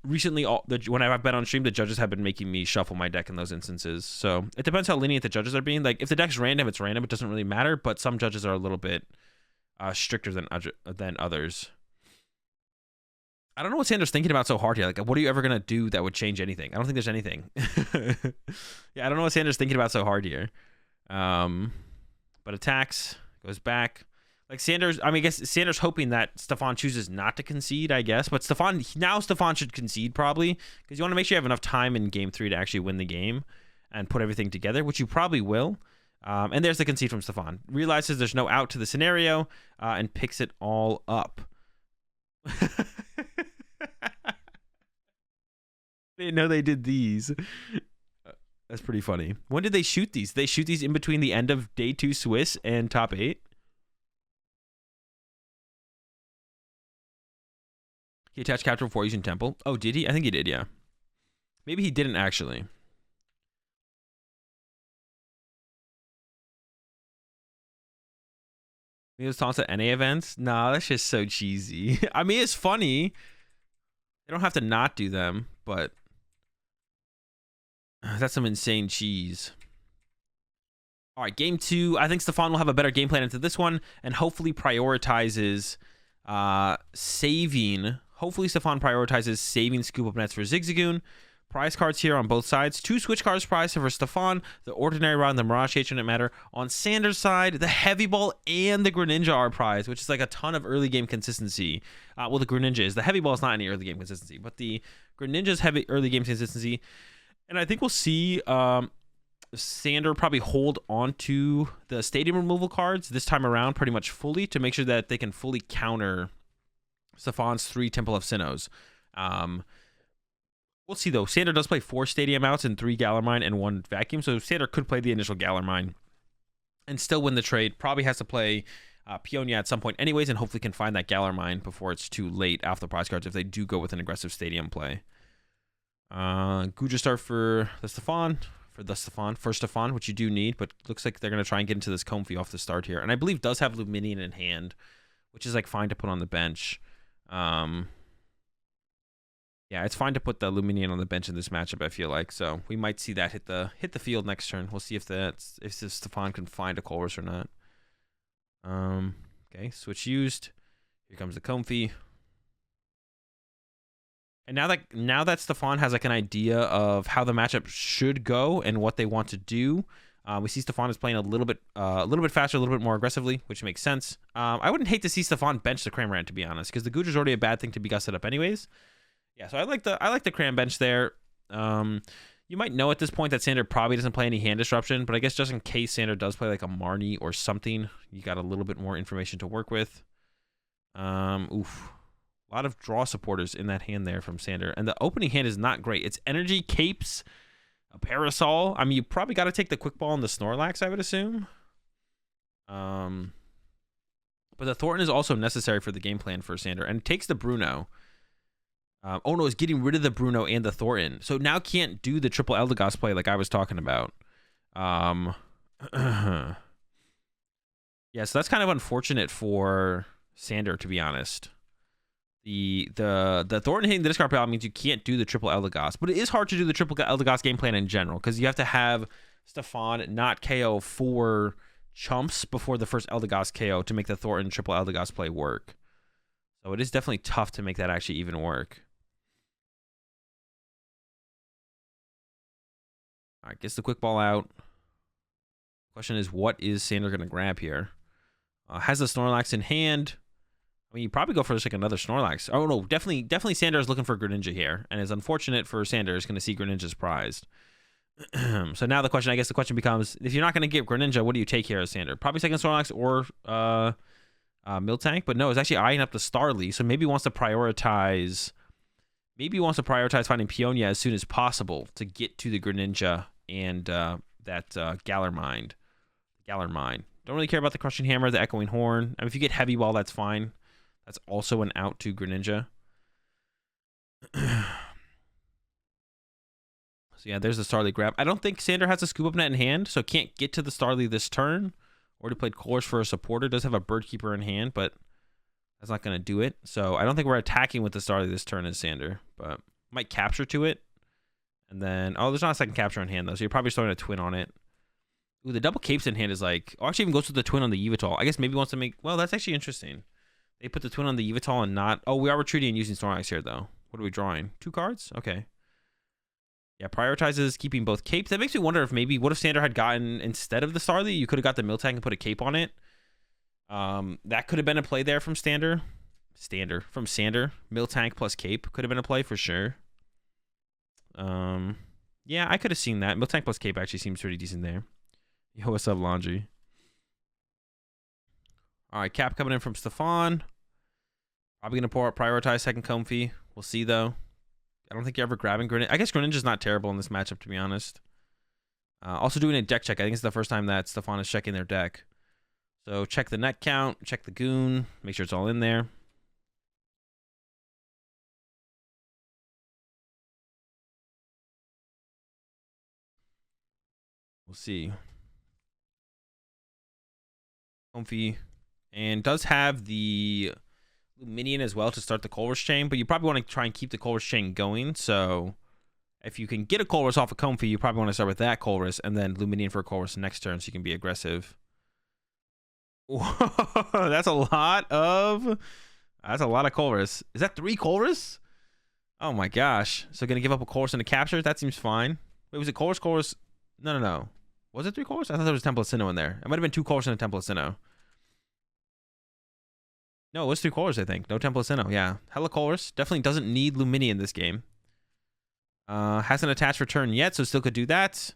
Recently, when I've been on stream, the judges have been making me shuffle my deck in those instances. So it depends how lenient the judges are being. Like if the deck's random, it's random. It doesn't really matter. But some judges are a little bit stricter than others. I don't know what Sander's thinking about so hard here. Like, what are you ever going to do that would change anything? I don't think there's anything. Yeah, I don't know what Sander's thinking about so hard here. But attacks, goes back. Like I guess Sander's hoping that Stefan chooses not to concede, I guess. But Stefan should concede probably, because you want to make sure you have enough time in game 3 to actually win the game and put everything together, which you probably will. And there's the concede from Stefan. Realizes there's no out to the scenario and picks it all up. I didn't know they did these. That's pretty funny. When did they shoot these? Did they shoot these in between the end of day 2 Swiss and top 8? He attached capture before using Temple. Oh, did he? I think he did, yeah. Maybe he didn't actually. He was tossed at NA events? Nah, that's just so cheesy. I mean, it's funny. They don't have to not do them, but that's some insane cheese. All right, game 2. I think Stefan will have a better game plan into this one and hopefully prioritizes saving. Hopefully Stefan prioritizes saving Scoop Up Nets for Zigzagoon. Prize cards here on both sides. 2 switch cards prize for Stefan. The Ordinary Rod and the Mirage Cage didn't matter. On Sander's side, the Heavy Ball and the Greninja are prize, which is like a ton of early game consistency. Well, the Greninja is. The Heavy Ball is not any early game consistency, but the Greninja's heavy early game consistency. And I think we'll see Sander probably hold on to the stadium removal cards this time around pretty much fully to make sure that they can fully counter Stefan's 3 Temple of Sinnohs. We'll see, though. Sander does play 4 Stadium outs and 3 Galar Mine and 1 Vacuum, so Sander could play the initial Galar Mine and still win the trade. Probably has to play Peonia at some point anyways, and hopefully can find that Galar Mine before it's too late after the prize cards if they do go with an aggressive Stadium play. Goodra start for the Stefan. for the Stefan, which you do need, but looks like they're going to try and get into this Comfy off the start here. And I believe does have Luminion in hand, which is like fine to put on the bench. Yeah, it's fine to put the Luminion on the bench in this matchup, I feel like. So we might see that hit the field next turn. We'll see if Stefan can find a Colress or not. Okay, switch used. Here comes the Comfy. And now that Stefan has like an idea of how the matchup should go and what they want to do, we see Stefan is playing a little bit faster, a little bit more aggressively, which makes sense. I wouldn't hate to see Stefan bench the Cramorant, to be honest, because the Goodra's already a bad thing to be gusted up anyways. Yeah, so I like the Cram bench there. You might know at this point that Sander probably doesn't play any hand disruption, but I guess just in case Sander does play like a Marnie or something, you got a little bit more information to work with. Oof. A lot of draw supporters in that hand there from Sander. And the opening hand is not great. It's Energy, Capes, a Parasol. I mean, you probably got to take the Quick Ball and the Snorlax, I would assume. But the Thornton is also necessary for the game plan for Sander. And it takes the Bruno. Oh no, it's getting rid of the Bruno and the Thornton. So now can't do the triple Eldegoss play like I was talking about. Yeah, so that's kind of unfortunate for Sander, to be honest. The Thornton hitting the discard pile means you can't do the triple Eldegoss, but it is hard to do the triple Eldegoss game plan in general because you have to have Stefan not KO 4 chumps before the first Eldegoss KO to make the Thornton triple Eldegoss play work. So it is definitely tough to make that actually even work. All right, gets the Quick Ball out. Question is, what is Sander going to grab here? Has the Snorlax in hand. I mean, you probably go for just like another Snorlax. Oh no, definitely Sander is looking for Greninja here, and it's unfortunate for Sander is going to see Greninja's prized. So now the question becomes, if you're not going to get Greninja, what do you take here as Sander? Probably second Snorlax or Miltank, but no, it's actually eyeing up the Starly, so maybe he wants to prioritize finding Peonia as soon as possible to get to the Greninja and that Gallarmine. Don't really care about the Crushing Hammer, the Echoing Horn. I mean, if you get Heavy Ball, that's fine. That's also an out to Greninja. So yeah, there's the Starly grab. I don't think Sander has a Scoop Up Net in hand, so can't get to the Starly this turn. Already played Colress for a supporter. Does have a Bird Keeper in hand, but that's not going to do it. So I don't think we're attacking with the Starly this turn as Sander, but might capture to it. And then, oh, there's not a second capture in hand, though, so you're probably throwing a Twin on it. Ooh, the double Capes in hand is like... Oh, actually even goes with the Twin on the Yveltal. I guess maybe wants to make... Well, that's actually interesting. They put the Twin on the Yveltal and not... Oh, we are retreating and using Snorlax here, though. What are we drawing? 2 cards? Okay. Yeah, prioritizes keeping both Capes. That makes me wonder if maybe... What if Sander had gotten... Instead of the Starly, you could have got the Miltank and put a Cape on it. That could have been a play there from Sander. From Sander. Miltank plus Cape could have been a play for sure. Yeah, I could have seen that. Miltank plus Cape actually seems pretty decent there. Yo, what's up, Laundry? All right, Cap coming in from Stefan. Probably going to prioritize second Comfy. We'll see, though. I don't think you're ever grabbing Greninja. I guess Greninja's not terrible in this matchup, to be honest. Also doing a deck check. I think it's the first time that Stefan is checking their deck. So check the net count, check the goon, make sure it's all in there. We'll see. Comfy. And does have the Luminion as well to start the Colress chain, but you probably want to try and keep the Colress chain going. So if you can get a Colress off of Comfy, you probably want to start with that Colress and then Luminion for a Colress next turn so you can be aggressive. Whoa, that's a lot of Colress. Is that 3 Colress? Oh my gosh. So gonna give up a Colress and a capture? That seems fine. Wait, was it Colress? No. Was it 3 Colress? I thought there was a Temple of Sinnoh in there. It might have been 2 Colress and a Temple of Sinnoh. No, it was 3 Colress, I think. No Temple of Sinnoh. Yeah. Hella Colress. Definitely doesn't need Lumini in this game. Hasn't attached return yet, so still could do that.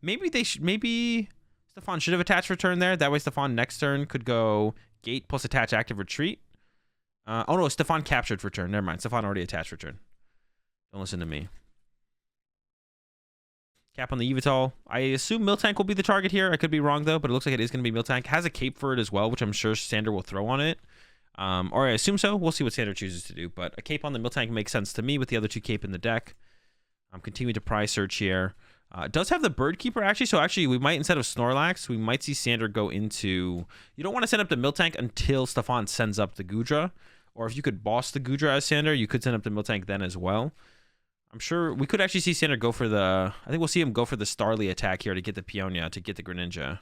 Maybe Stefan should have attached return there. That way Stefan next turn could go gate plus attach active retreat. Oh no, Stefan captured return. Never mind. Stefan already attached return. Don't listen to me. Cap on the Yveltal. I assume Miltank will be the target here. I could be wrong though, but it looks like it is going to be Miltank. Has a cape for it as well, which I'm sure Sander will throw on it. Or I assume so. We'll see what Sander chooses to do. But a cape on the Miltank makes sense to me with the other 2 cape in the deck. I'm continuing to prize search here. It does have the Bird Keeper, actually. So, actually, we might, instead of Snorlax, we might see Sander go into... You don't want to send up the Miltank until Stefan sends up the Goodra. Or if you could boss the Goodra as Sander, you could send up the Miltank then as well. I'm sure we could actually see Sander go for the... I think we'll see him go for the Starly attack here to get the Peonia, to get the Greninja.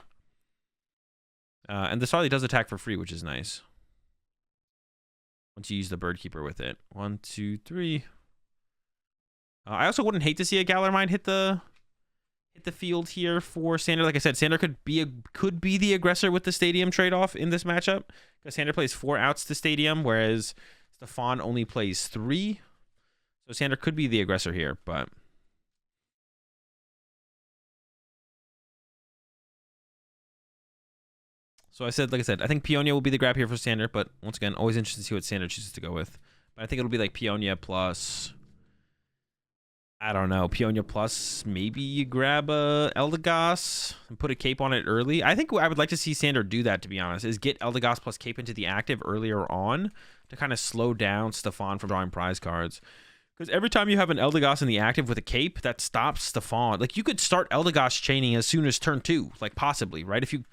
And the Starly does attack for free, which is nice. Once you use the Bird Keeper with it. 1, 2, 3. I also wouldn't hate to see a Galarmine hit the field here for Sander. Like I said, Sander could be the aggressor with the Stadium trade-off in this matchup, because Sander plays 4 outs to Stadium, whereas Stefan only plays 3. So Sander could be the aggressor here, but... So like I said, I think Peonia will be the grab here for Sander, but once again, always interested to see what Sander chooses to go with. But I think it'll be like Peonia plus... I don't know, Peonia plus maybe you grab a Eldegoss and put a cape on it early. I think I would like to see Sander do that, to be honest, is get Eldegoss plus cape into the active earlier on to kind of slow down Stefan from drawing prize cards. Because every time you have an Eldegoss in the active with a cape, that stops Stefan. Like, you could start Eldegoss chaining as soon as turn 2, like possibly, right? If you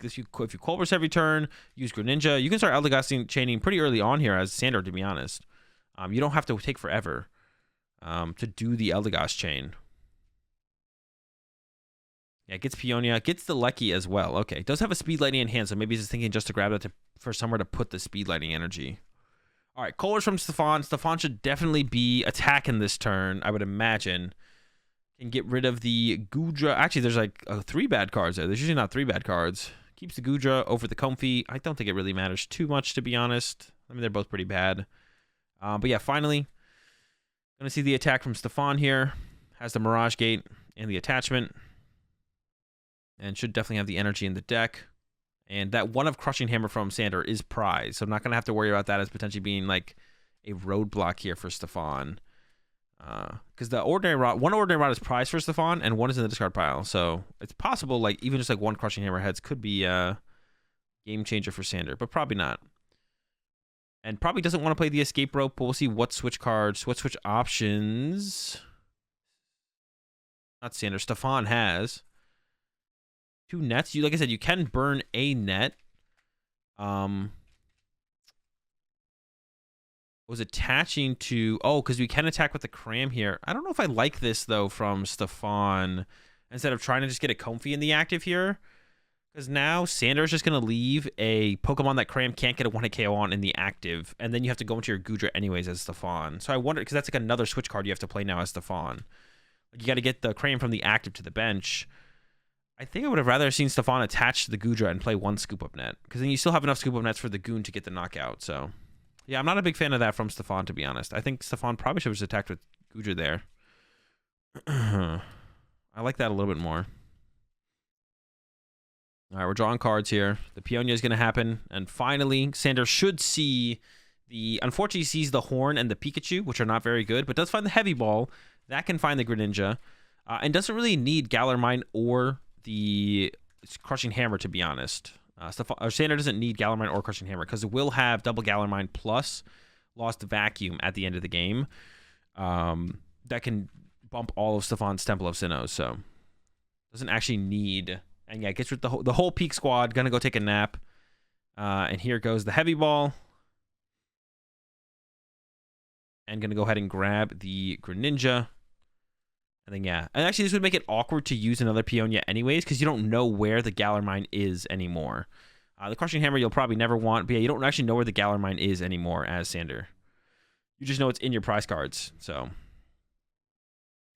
Colburs every turn, use Greninja, you can start Eldegoss chaining pretty early on here as Sander, to be honest. You don't have to take forever to do the Eldegoss chain. Yeah, gets Peonia, gets the Lecky as well. Okay, does have a Speed Lightning in hand, so maybe he's just thinking just to grab it for somewhere to put the Speed Lightning energy. All right, Colors from Stefan. Stefan should definitely be attacking this turn, I would imagine. Can get rid of the Goodra. Actually, there's like 3 bad cards there. There's usually not 3 bad cards. Keeps the Goodra over the Comfey. I don't think it really matters too much, to be honest. I mean, they're both pretty bad. But yeah, finally, going to see the attack from Stefan here. Has the Mirage Gate and the attachment. And should definitely have the energy in the deck. And that one of Crushing Hammer from Sander is prize. So I'm not going to have to worry about that as potentially being like a roadblock here for Stefan. Because the ordinary rod, one ordinary rod is prize for Stefan, and one is in the discard pile. So it's possible, like, even just like 1 Crushing Hammer heads could be a game changer for Sander, but probably not. And probably doesn't want to play the Escape Rope, but we'll see what switch cards, what switch options. Not Sander, Stefan has 2 nets. Like I said, you can burn a net. Was attaching to... Oh, because we can attack with the Cram here. I don't know if I like this, though, from Stefan. Instead of trying to just get a Comfey in the active here. Because now Sander's just going to leave a Pokemon that Cram can't get a 1-hit KO on in the active. And then you have to go into your Goodra anyways as Stefan. So I wonder... Because that's like another switch card you have to play now as Stefan. Like, you got to get the Cram from the active to the bench. I think I would have rather seen Stefan attach to the Goodra and play 1 Scoop-Up Net. Because then you still have enough Scoop-Up Nets for the Goon to get the knockout, so... Yeah, I'm not a big fan of that from Stefan, to be honest. I think Stefan probably should have just attacked with Goodra there. I like that a little bit more. All right, we're drawing cards here. The Peonia is going to happen. And finally, Sander should see the... Unfortunately, he sees the Horn and the Pikachu, which are not very good, but does find the Heavy Ball. That can find the Greninja. And doesn't really need Galarmine or the Crushing Hammer, to be honest. Sander doesn't need Galarmine or Crushing Hammer because it will have double Galarmine plus Lost Vacuum at the end of the game. That can bump all of Stefan's Temple of Sinnoh, so doesn't actually need... And yeah, gets rid of the whole Peak squad. Gonna go take a nap. And here goes the Heavy Ball. And gonna go ahead and grab the Greninja. And then, yeah. And actually, this would make it awkward to use another Peonia anyways, because you don't know where the Galarmine is anymore. The Crushing Hammer you'll probably never want, but yeah, you don't actually know where the Galarmine is anymore as Sander. You just know it's in your prize cards, so...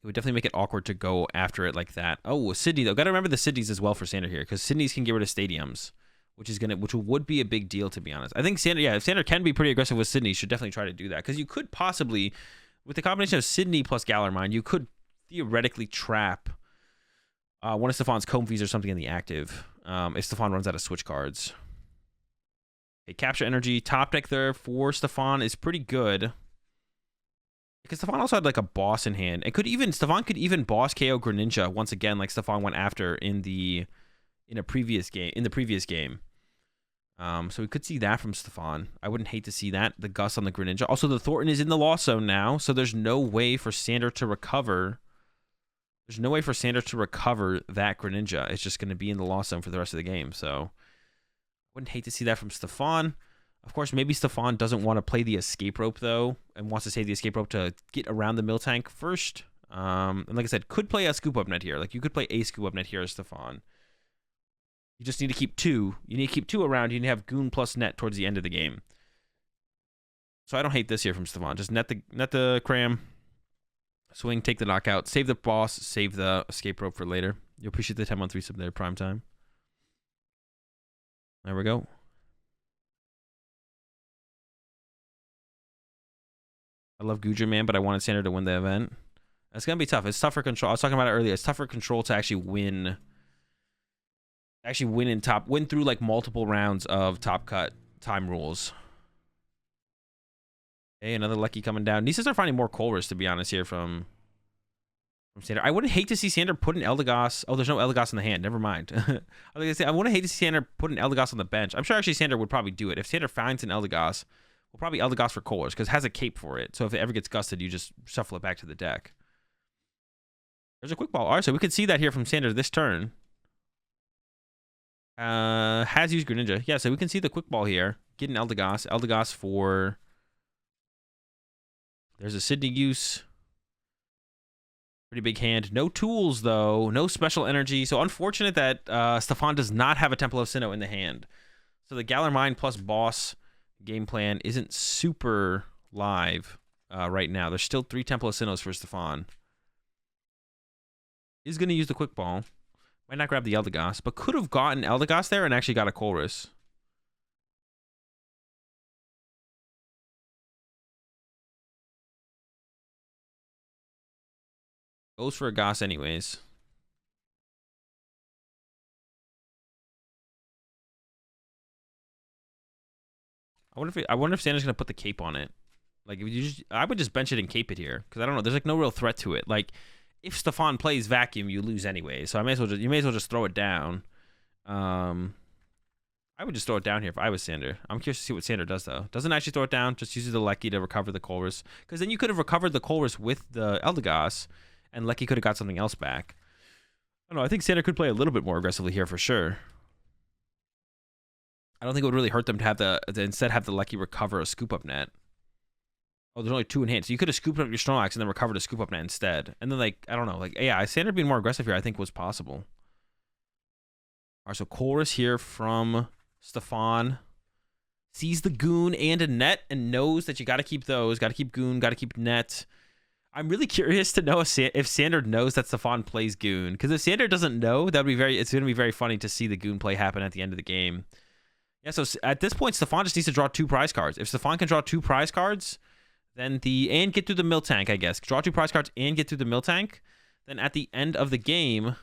It would definitely make it awkward to go after it like that. Oh, Sydney, though. Gotta remember the Sydneys as well for Sander here, because Sydneys can get rid of Stadiums, which would be a big deal, to be honest. I think Sander, yeah, if Sander can be pretty aggressive with Sydney, should definitely try to do that, because you could possibly, with the combination of Sydney plus Galarmine, you could theoretically trap one of Stefan's Comfeys or something in the active if Stefan runs out of switch cards. Okay, Capture Energy. Top deck there for Stefan is pretty good. Because Stefan also had like a boss in hand. Stefan could even boss KO Greninja once again, like Stefan went after in the previous game. So we could see that from Stefan. I wouldn't hate to see that. The Gus on the Greninja. Also, the Thornton is in the Lost Zone now, so there's no way for Sander to recover. there's no way for Sander to recover that Greninja. It's just going to be in the loss zone for the rest of the game. So wouldn't hate to see that from Stefan. Of course, maybe Stefan doesn't want to play the escape rope, though, and wants to save the escape rope to get around the Miltank first. And like I said, could play a scoop up net here. Like, you could play a scoop up net here as Stefan. You just need to keep 2. You need to keep 2 around. You need to have Goon plus net towards the end of the game. So I don't hate this here from Stefan. Just net the cram, swing, take the knockout, save the boss, save the escape rope for later. You'll appreciate the 10-on-3 sub there, prime time. There we go. I love Goodra, man, but I wanted Sander to win the event. It's going to be tough. It's tough for Control. I was talking about it earlier. It's tough for Control to actually win. Win through like multiple rounds of top cut time rules. Okay, another Lucky coming down. Needs to start finding more Colress, to be honest, here from Sander. I wouldn't hate to see Sander put an Eldegoss. Oh, there's no Eldegoss in the hand. Never mind. I wouldn't hate to see Sander put an Eldegoss on the bench. I'm sure actually Sander would probably do it. If Sander finds an Eldegoss, we'll probably Eldegoss for Colress because it has a cape for it. So if it ever gets gusted, you just shuffle it back to the deck. There's a quick ball. All right, so we could see that here from Sander this turn. Has used Greninja. Yeah, so we can see the quick ball here. Get an Eldegoss. Eldegoss for... There's a Sydney Goose. Pretty big hand. No tools, though. No special energy. So unfortunate that Stefan does not have a Temple of Sinnoh in the hand. So the Galar Mine plus boss game plan isn't super live right now. There's still 3 Temple of Sinnohs for Stefan. He's going to use the quick ball. Might not grab the Eldegoss, but could have gotten Eldegoss there and actually got a Colress. Goes for a Goss anyways. I wonder if Sander's gonna put the cape on it. Like, I would just bench it and cape it here because I don't know. There's like no real threat to it. Like, if Stefan plays vacuum, you lose anyway. So you may as well just throw it down. I would just throw it down here if I was Sander. I'm curious to see what Sander does though. Doesn't actually throw it down. Just uses the Lecky to recover the Colress. Because then you could have recovered the Colress with the Eldegoss, and Lecky could have got something else back. I don't know. I think Sander could play a little bit more aggressively here for sure. I don't think it would really hurt them to have instead have the Lecky recover a scoop up net. Oh, there's only 2 in hand. So you could have scooped up your Snorlax and then recovered a scoop up net instead. And then, like, I don't know. Like, yeah, Sander being more aggressive here, I think, was possible. All right, so Colress here from Stefan. Sees the Goon and a net and knows that you got to keep those. Got to keep Goon, got to keep net. I'm really curious to know if Sander knows that Stefan plays Goon. Because if Sander doesn't know, it's going to be very funny to see the Goon play happen at the end of the game. Yeah, so at this point, Stefan just needs to draw 2 prize cards. If Stefan can draw 2 prize cards, then and get through the Miltank, I guess. Draw 2 prize cards and get through the Miltank. Then at the end of the game,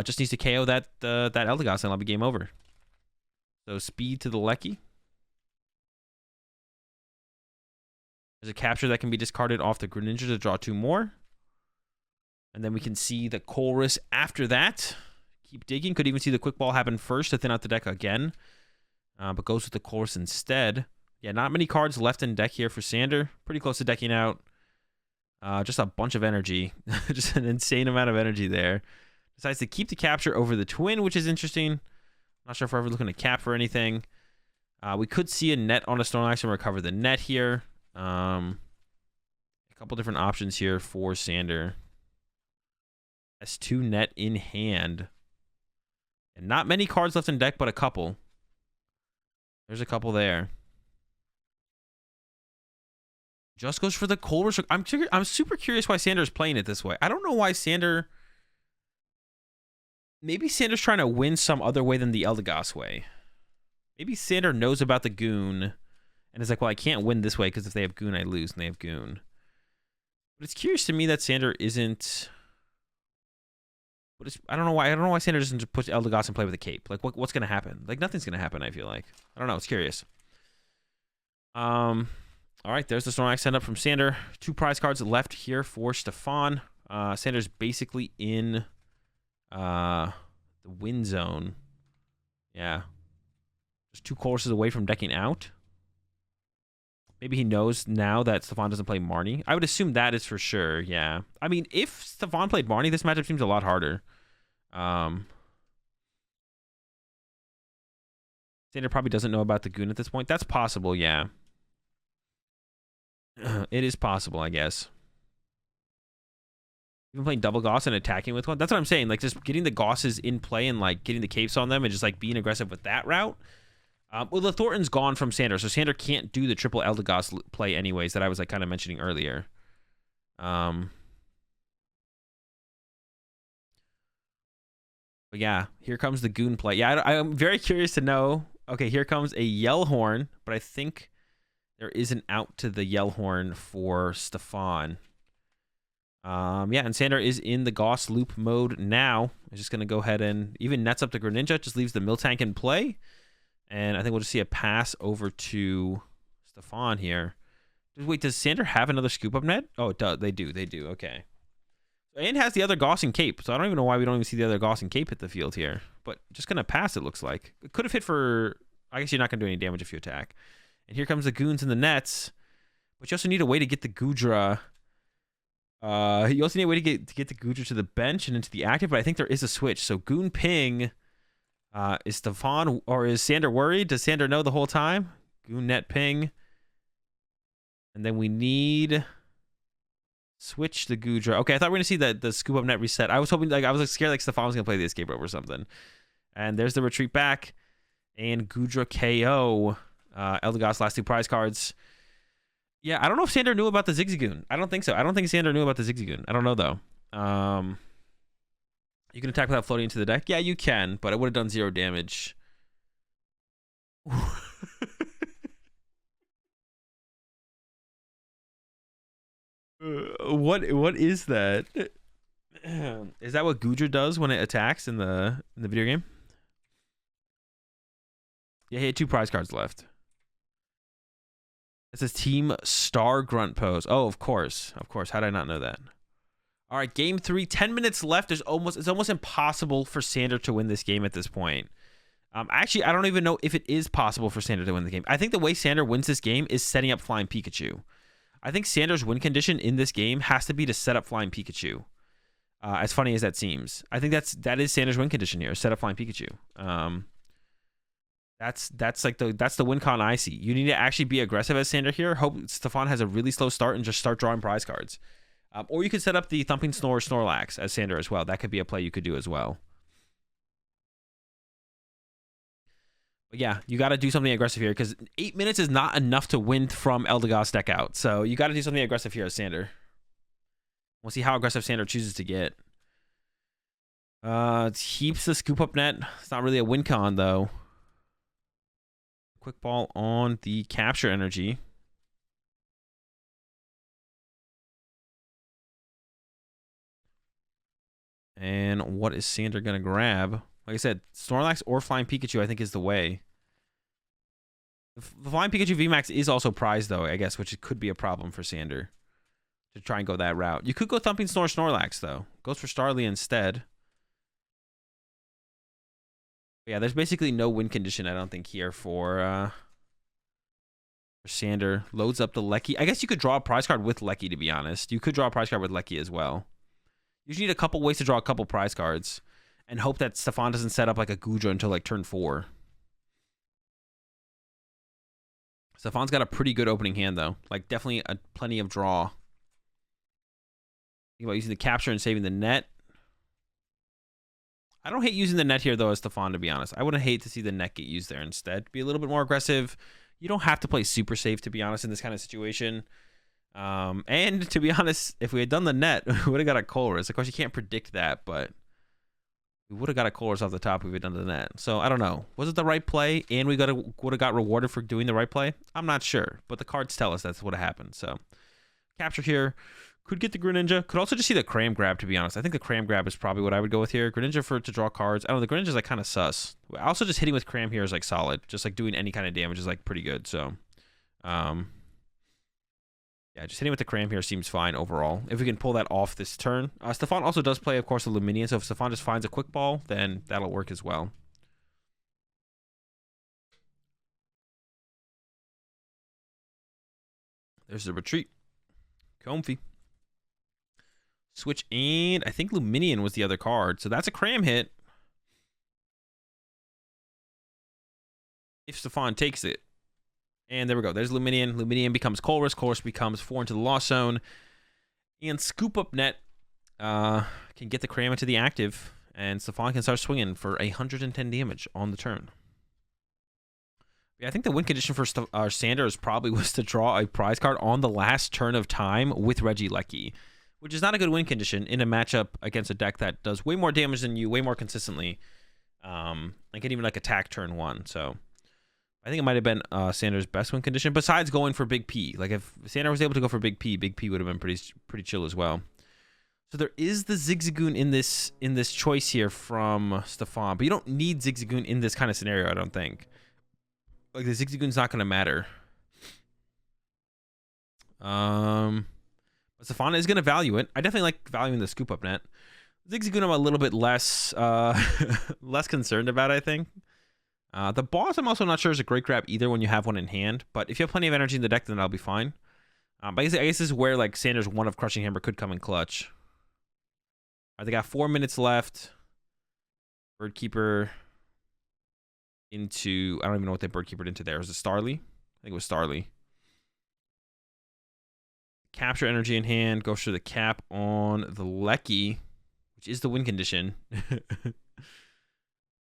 just needs to KO that Eldegoss and I'll be game over. So speed to the Lecky. There's a capture that can be discarded off the Greninja to draw 2 more. And then we can see the Colress after that. Keep digging. Could even see the quick ball happen first to thin out the deck again. But goes with the Colress instead. Yeah, not many cards left in deck here for Sander. Pretty close to decking out. Just a bunch of energy. Just an insane amount of energy there. Decides to keep the capture over the Twin, which is interesting. Not sure if we're ever looking to cap for anything. We could see a net on a Snorlax and recover the net here. A couple different options here for Sander. S2 net in hand. And not many cards left in deck, but a couple. There's a couple there. Just goes for the Colress. I'm super curious why Sander is playing it this way. I don't know why Sander... Maybe Sander's trying to win some other way than the Eldegoss way. Maybe Sander knows about the Goon and is like, well, I can't win this way because if they have Goon, I lose, and they have Goon. But it's curious to me that Sander isn't... But I don't know why Sander doesn't just put Eldegoss and play with a cape. Like, what's going to happen? Like, nothing's going to happen, I feel like. I don't know. It's curious. All right, there's the Snorlax send up from Sander. 2 prize cards left here for Stefan. Sander's basically in the win zone. Yeah. Just 2 courses away from decking out. Maybe he knows now that Stefan doesn't play Marnie. I would assume that is for sure, yeah. I mean, if Stefan played Marnie, this matchup seems a lot harder. Xander probably doesn't know about the Goon at this point. That's possible, yeah. It is possible, I guess. Even playing double Goss and attacking with one. That's what I'm saying. Like, just getting the Gosses in play and, like, getting the capes on them and just, like, being aggressive with that route. Well, the Thornton's gone from Sander, so Sander can't do the triple Eldegoss play anyways that I was, like, kind of mentioning earlier. But yeah, here comes the Goon play. Yeah, I'm very curious to know. Okay, here comes a Yell Horn, but I think there is an out to the Yell Horn for Stefan. Yeah, and Sander is in the Goss loop mode now. I'm just going to go ahead and even nets up the Greninja, just leaves the Miltank in play. And I think we'll just see a pass over to Stefan here. Wait, does Sander have another scoop up net? Oh, it does. They do. Okay. And has the other Goss and Cape, so I don't even know why we don't even see the other Goss and Cape hit the field here. But just going to pass, it looks like. It could have hit for... I guess you're not going to do any damage if you attack. And here comes the Goons in the nets. But you also need a way to get the Goodra... you also need a way to get the Goodra to the bench and into the active, but I think there is a switch. So Goon ping... is Stefan or is Sander worried? Does Sander know the whole time? Goon net ping. And then we need switch the Goodra. Okay, I thought we were gonna see the scoop up net reset. I was hoping, like, I was like scared like Stefan was gonna play the escape rope or something. And there's the retreat back. And Goodra KO. Eldegoss last 2 prize cards. Yeah, I don't know if Sander knew about the Zigzagoon. I don't think so. I don't think Sander knew about the Zigzagoon. I don't know though. You can attack without floating into the deck? Yeah, you can, but it would have done 0 damage. What is that? Is that what Goodra does when it attacks in the video game? Yeah, he had 2 prize cards left. It says Team Star Grunt Pose. Oh, of course. Of course. How did I not know that? All right, game 3, 10 minutes left. It's almost impossible for Sander to win this game at this point. Actually, I don't even know if it is possible for Sander to win the game. I think the way Sander wins this game is setting up Flying Pikachu. I think Sander's win condition in this game has to be to set up Flying Pikachu. As funny as that seems, I think that is Sander's win condition here. Set up Flying Pikachu. That's the win con I see. You need to actually be aggressive as Sander here. Hope Stefan has a really slow start and just start drawing prize cards. Or you could set up the Thumping Snore Snorlax as Sander as well. That could be a play you could do as well. But yeah, you got to do something aggressive here because 8 minutes is not enough to win from Eldegoss deck out. So you got to do something aggressive here as Sander. We'll see how aggressive Sander chooses to get. Keeps the scoop up net. It's not really a win con though. Quick ball on the capture energy. And what is Sander going to grab? Like I said, Snorlax or Flying Pikachu, I think, is the way. The Flying Pikachu VMAX is also prized, though, I guess, which could be a problem for Sander to try and go that route. You could go Thumping Snore Snorlax, though. Goes for Starly instead. But yeah, there's basically no win condition, I don't think, here for Sander. Loads up the Lecky. I guess you could draw a prize card with Lecky, to be honest. You could draw a prize card with Lecky as well. You just need a couple ways to draw a couple prize cards and hope that Stefan doesn't set up like a Goodra until like turn 4. Stefan's got a pretty good opening hand though. Like definitely plenty of draw. Think about using the capture and saving the net. I don't hate using the net here though as Stefan, to be honest. I wouldn't hate to see the net get used there instead. Be a little bit more aggressive. You don't have to play super safe, to be honest, in this kind of situation. And to be honest, if we had done the net, we would have got a Colress. Of course, you can't predict that, but we would have got a Colress off the top if we had done the net. So I don't know. Was it the right play? And we would have got rewarded for doing the right play? I'm not sure, but the cards tell us that's what happened. So capture here. Could get the Greninja. Could also just see the Cram Grab, to be honest. I think the Cram Grab is probably what I would go with here. Greninja to draw cards. I don't know. The Greninja's like kind of sus. Also, just hitting with Cram here is like solid. Just like doing any kind of damage is like pretty good. So, yeah, just hitting with the Cram here seems fine overall. If we can pull that off this turn. Stefan also does play, of course, the Luminion. So if Stefan just finds a quick ball, then that'll work as well. There's the retreat. Comfy. Switch, and I think Luminion was the other card. So that's a cram hit. If Stefan takes it. And there we go. There's Luminion. Luminion becomes Colress. Colress becomes 4 into the Lost Zone. And Scoop Up Net can get the cram into the active. And Stefan can start swinging for 110 damage on the turn. Yeah, I think the win condition for Sanders probably was to draw a prize card on the last turn of time with Regieleki, which is not a good win condition in a matchup against a deck that does way more damage than you, way more consistently, and can even like attack turn 1. So I think it might have been Sanders' best win condition, besides going for Big P. Like if Sanders was able to go for Big P would have been pretty chill as well. So there is the Zigzagoon in this choice here from Stefan, but you don't need Zigzagoon in this kind of scenario, I don't think. Like the Zigzagoon's not going to matter. But Stefan is going to value it. I definitely like valuing the Scoop Up Net. Zigzagoon I'm a little bit less less concerned about, I think. The boss I'm also not sure is a great grab either when you have one in hand, but if you have plenty of energy in the deck, then that'll be fine. But I guess this is where like Sanders' one of Crushing Hammer could come in clutch. They got 4 minutes left. Birdkeeper into, I don't even know what they Birdkeepered into there. Was it Starly? I think it was Starly. Capture energy in hand. Goes for the cap on the Lecky, which is the win condition.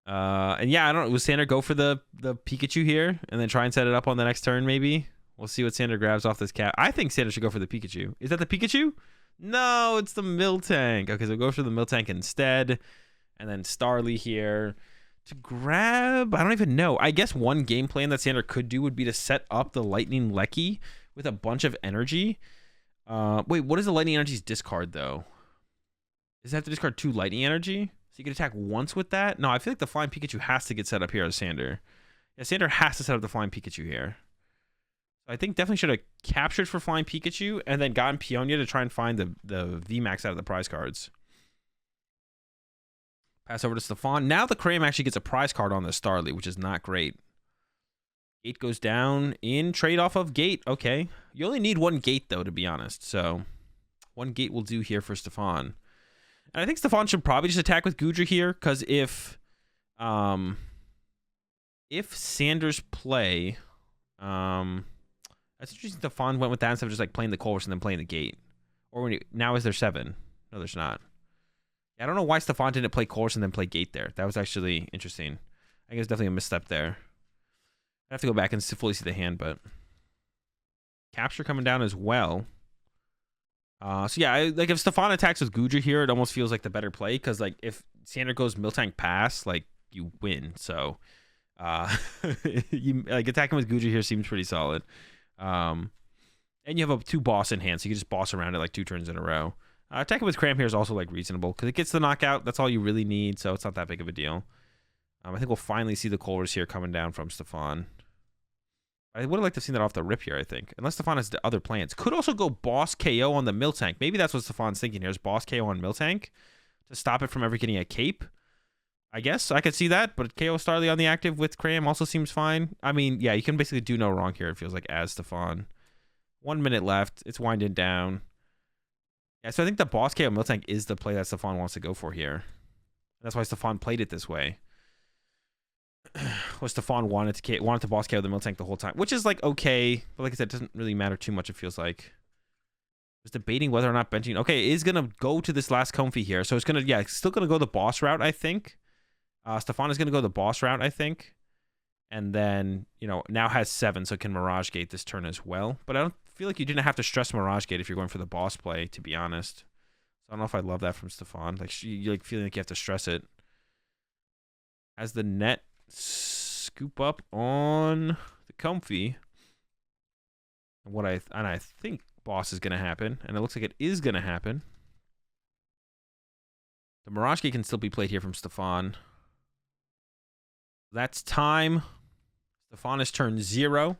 And yeah, I don't know. Was Sander go for the Pikachu here and then try and set it up on the next turn maybe? We'll see what Sander grabs off this cap. I think Sander should go for the Pikachu. Is that the Pikachu? No, it's the Miltank. Okay, so go for the Miltank instead. And then Starly here to grab, I don't even know. I guess one game plan that Sander could do would be to set up the Lightning Lecky with a bunch of energy. Wait, what is the Lightning Energy's discard, though? Does it have to discard 2 Lightning Energy? So you can attack once with that? No, I feel like the Flying Pikachu has to get set up here as Sander. Yeah, Sander has to set up the Flying Pikachu here. So I think definitely should have captured for Flying Pikachu and then gotten Peonia to try and find the VMAX out of the prize cards. Pass over to Stefan. Now the Cram actually gets a prize card on the Starly, which is not great. Gate goes down in trade off of Gate. Okay. You only need 1 Gate, though, to be honest. So 1 Gate will do here for Stefan. And I think Stefan should probably just attack with Goodra here, because if Sanders play, that's interesting. Stefan went with that instead of just like playing the Colress and then playing the Gate. Or when now is there 7? No, there's not. I don't know why Stefan didn't play Colress and then play Gate there. That was actually interesting. I think it's definitely a misstep there. I have to go back and fully see the hand, but capture coming down as well. So yeah, like if Stefan attacks with Goodra here, it almost feels like the better play, because like if Sander goes Miltank pass, like you win. So you like attacking with Goodra here seems pretty solid. And you have a 2 boss in hand, so you can just boss around it like 2 turns in a row. Attacking with Cram here is also like reasonable because it gets the knockout. That's all you really need, so it's not that big of a deal. I think we'll finally see the Colress here coming down from Stefan. I would have liked to have seen that off the rip here, I think. Unless Stefan has the other plans. Could also go Boss KO on the Miltank. Maybe that's what Stefan's thinking here, is Boss KO on Miltank to stop it from ever getting a cape. I guess I could see that, but KO Starly on the active with Cram also seems fine. I mean, yeah, you can basically do no wrong here, it feels like, as Stefan. 1 minute left. It's winding down. Yeah, so I think the Boss KO Miltank is the play that Stefan wants to go for here. That's why Stefan played it this way. Was Stefan wanted to boss KO the Miltank the whole time, which is like okay, but like I said, it doesn't really matter too much. It feels like was debating whether or not benching. Okay, it is gonna go to this last Comfy here, so it's gonna it's still gonna go the boss route, I think. Stefan is gonna go the boss route, I think, and then now has 7, so can Mirage Gate this turn as well. But I don't feel like you didn't have to stress Mirage Gate if you're going for the boss play, to be honest. So I don't know if I love that from Stefan. Like you like feeling like you have to stress it. As the net scoop up on the Comfy, and I think boss is gonna happen, and it looks like it is gonna happen. The Mirage Gate can still be played here from Stefan. That's time. Stefan is turn 0.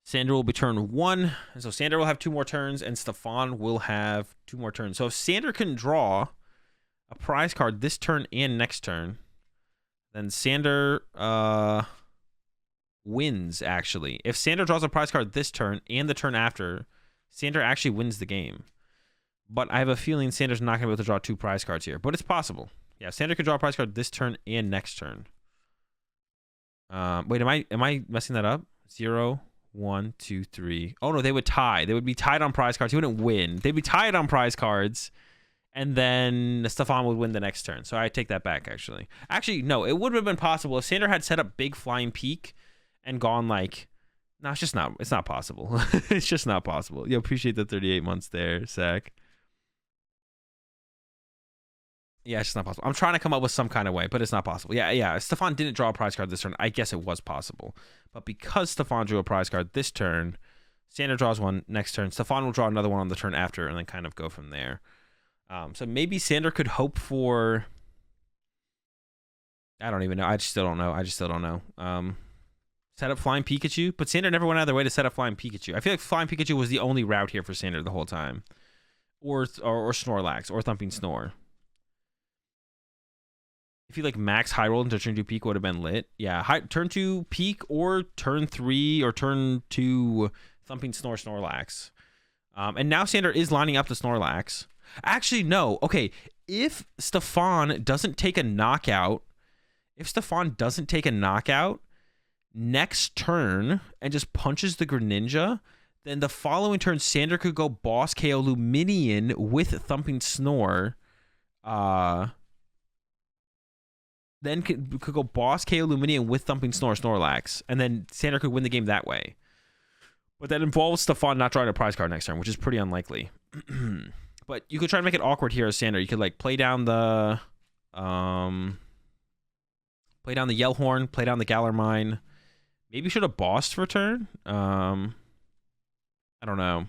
Sander will be turn 1, and so Sander will have 2 more turns, and Stefan will have 2 more turns. So if Sander can draw a prize card this turn and next turn, then Sander wins, actually. If Sander draws a prize card this turn and the turn after, Sander actually wins the game. But I have a feeling Sander's not going to be able to draw 2 prize cards here. But it's possible. Yeah, Sander could draw a prize card this turn and next turn. Wait, am I messing that up? 0, 1, 2, 3. Oh, no, they would tie. They would be tied on prize cards. He wouldn't win. They'd be tied on prize cards. And then Stefan would win the next turn. So I take that back, actually. Actually, no, it would have been possible if Sander had set up big flying peak and gone like, no, it's not possible. It's just not possible. You appreciate the 38 months there, Zach. Yeah, it's just not possible. I'm trying to come up with some kind of way, but it's not possible. Yeah. Stefan didn't draw a prize card this turn. I guess it was possible. But because Stefan drew a prize card this turn, Sander draws one next turn. Stefan will draw another one on the turn after and then kind of go from there. So maybe Sander could hope for... I don't even know. I still don't know. Set up Flying Pikachu, but Sander never went out of their way to set up Flying Pikachu. I feel like Flying Pikachu was the only route here for Sander the whole time. Or Snorlax, or Thumping Snore. I feel like max high roll into turn 2 peak would have been lit. Yeah, turn 2 peak or turn 3 or turn 2 Thumping Snore Snorlax. And now Sander is lining up the Snorlax. Actually, no. Okay, if Stefan doesn't take a knockout, next turn and just punches the Greninja, then the following turn Sander could go Boss KO Luminion with Thumping Snore. Then could go Boss KO Luminion with Thumping Snore Snorlax, and then Sander could win the game that way. But that involves Stefan not drawing a prize card next turn, which is pretty unlikely. But you could try to make it awkward here as Sander. You could like play down the Yellhorn, play down the Gallarmine. Maybe should have bossed for turn. I don't know.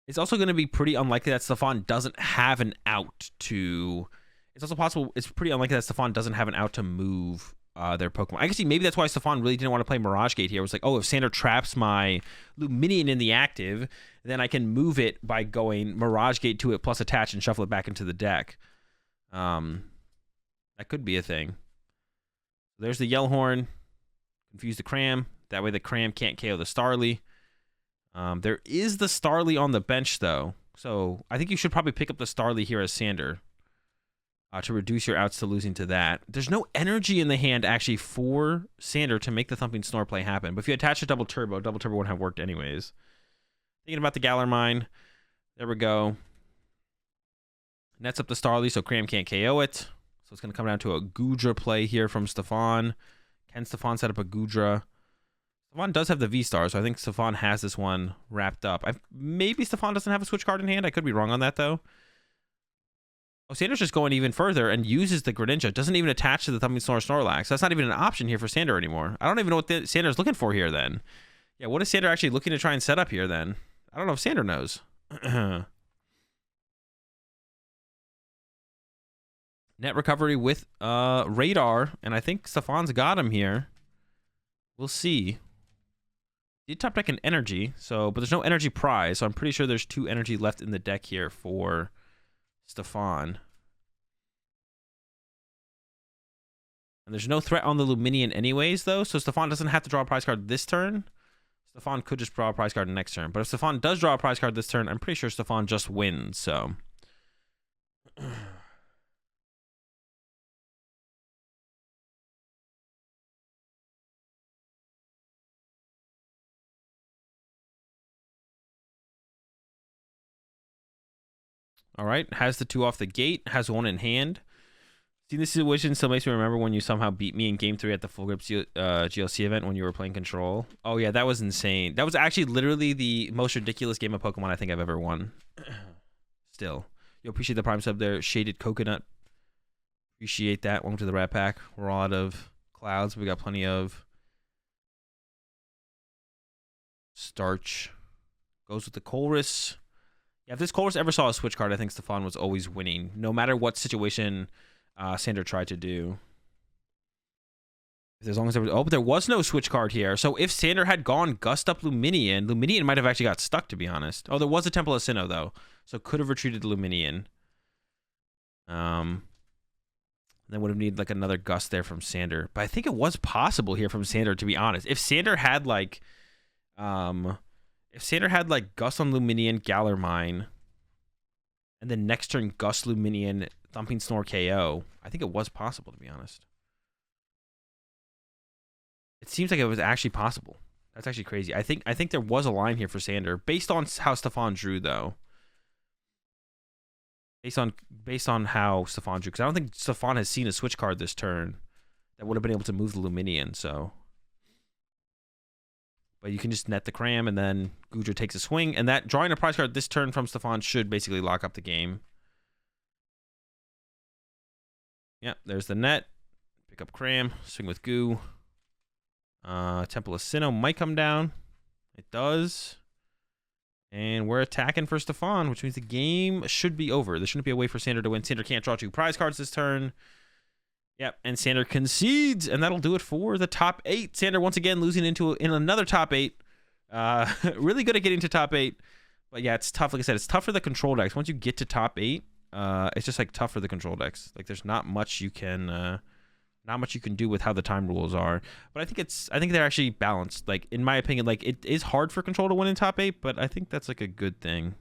It's also going to be pretty unlikely that Stefan doesn't have an out to... It's also possible... It's pretty unlikely that Stefan doesn't have an out to move their Pokemon. I guess maybe that's why Stefan really didn't want to play Mirage Gate here. It was like, oh, if Sander traps my Luminion in the active, then I can move it by going Mirage Gate to it plus attach and shuffle it back into the deck. That could be a thing. There's the Yellhorn. Confuse the Cram. That way the Cram can't KO the Starly. There is the Starly on the bench, though. So I think you should probably pick up the Starly here as Sander to reduce your outs to losing to that. There's no energy in the hand, actually, for Sander to make the Thumping Snore play happen. But if you attach a Double Turbo wouldn't have worked anyways. Thinking about the Gallarmine. There we go. Nets up the Starly, so Cram can't KO it. So it's going to come down to a Goodra play here from Stefan. Can Stefan set up a Goodra? Stefan does have the V-Star, so I think Stefan has this one wrapped up. Maybe Stefan doesn't have a switch card in hand. I could be wrong on that, though. Oh, Sander's just going even further and uses the Greninja. Doesn't even attach to the Thumping Snore Snorlax. That's not even an option here for Sander anymore. I don't even know what Sander's looking for here, then. Yeah, what is Sander actually looking to try and set up here, then? I don't know if Sander knows. Net recovery with Radar, and I think Stefan's got him here. We'll see. Did top deck an energy, but there's no energy prize, so I'm pretty sure there's 2 energy left in the deck here for Stefan. And there's no threat on the Luminion anyways, though, so Stefan doesn't have to draw a prize card this turn. Stefan could just draw a prize card next turn. But if Stefan does draw a prize card this turn, I'm pretty sure Stefan just wins, so... All right, has the 2 off the gate, has 1 in hand. See, this situation still makes me remember when you somehow beat me in Game 3 at the Full Grip GLC event when you were playing Control. Oh, yeah, that was insane. That was actually literally the most ridiculous game of Pokemon I think I've ever won. Still. You appreciate the Prime sub there. Shaded Coconut. Appreciate that. Welcome to the Rat Pack. We're all out of clouds. We got plenty of starch. Goes with the Colress. Yeah, if this Colress ever saw a switch card, I think Stefan was always winning, no matter what situation Sander tried to do. As long as there was, but there was no switch card here. So if Sander had gone Gust Up Luminion, Luminion might have actually got stuck, to be honest. Oh, there was a Temple of Sinnoh, though, so could have retreated Luminion. then would have needed like another gust there from Sander. But I think it was possible here from Sander, to be honest. If Sander had like Gust on Luminion, Galar Mine, and then next turn Gust Luminion, Thumping Snore KO, I think it was possible, to be honest. It seems like it was actually possible. That's actually crazy. I think there was a line here for Sander based on how Stefan drew, though. Based on how Stefan drew, because I don't think Stefan has seen a switch card this turn that would have been able to move the Luminion. So, but you can just net the Cram, and then Goodra takes a swing, and that drawing a prize card this turn from Stefan should basically lock up the game. Yeah, there's the net. Pick up Cram, swing with Goo. Temple of Sinnoh might come down. It does. And we're attacking for Stefan, which means the game should be over. There shouldn't be a way for Sander to win. Sander can't draw 2 prize cards this turn. Yep, and Sander concedes, and that'll do it for the top 8. Sander once again losing in another top 8. Really good at getting to top 8. But yeah, it's tough. Like I said, it's tough for the control decks. Once you get to top 8, it's just like tough for the control decks. Like there's not much you can do with how the time rules are. But I think they're actually balanced. Like in my opinion, like it is hard for control to win in top 8, but I think that's like a good thing.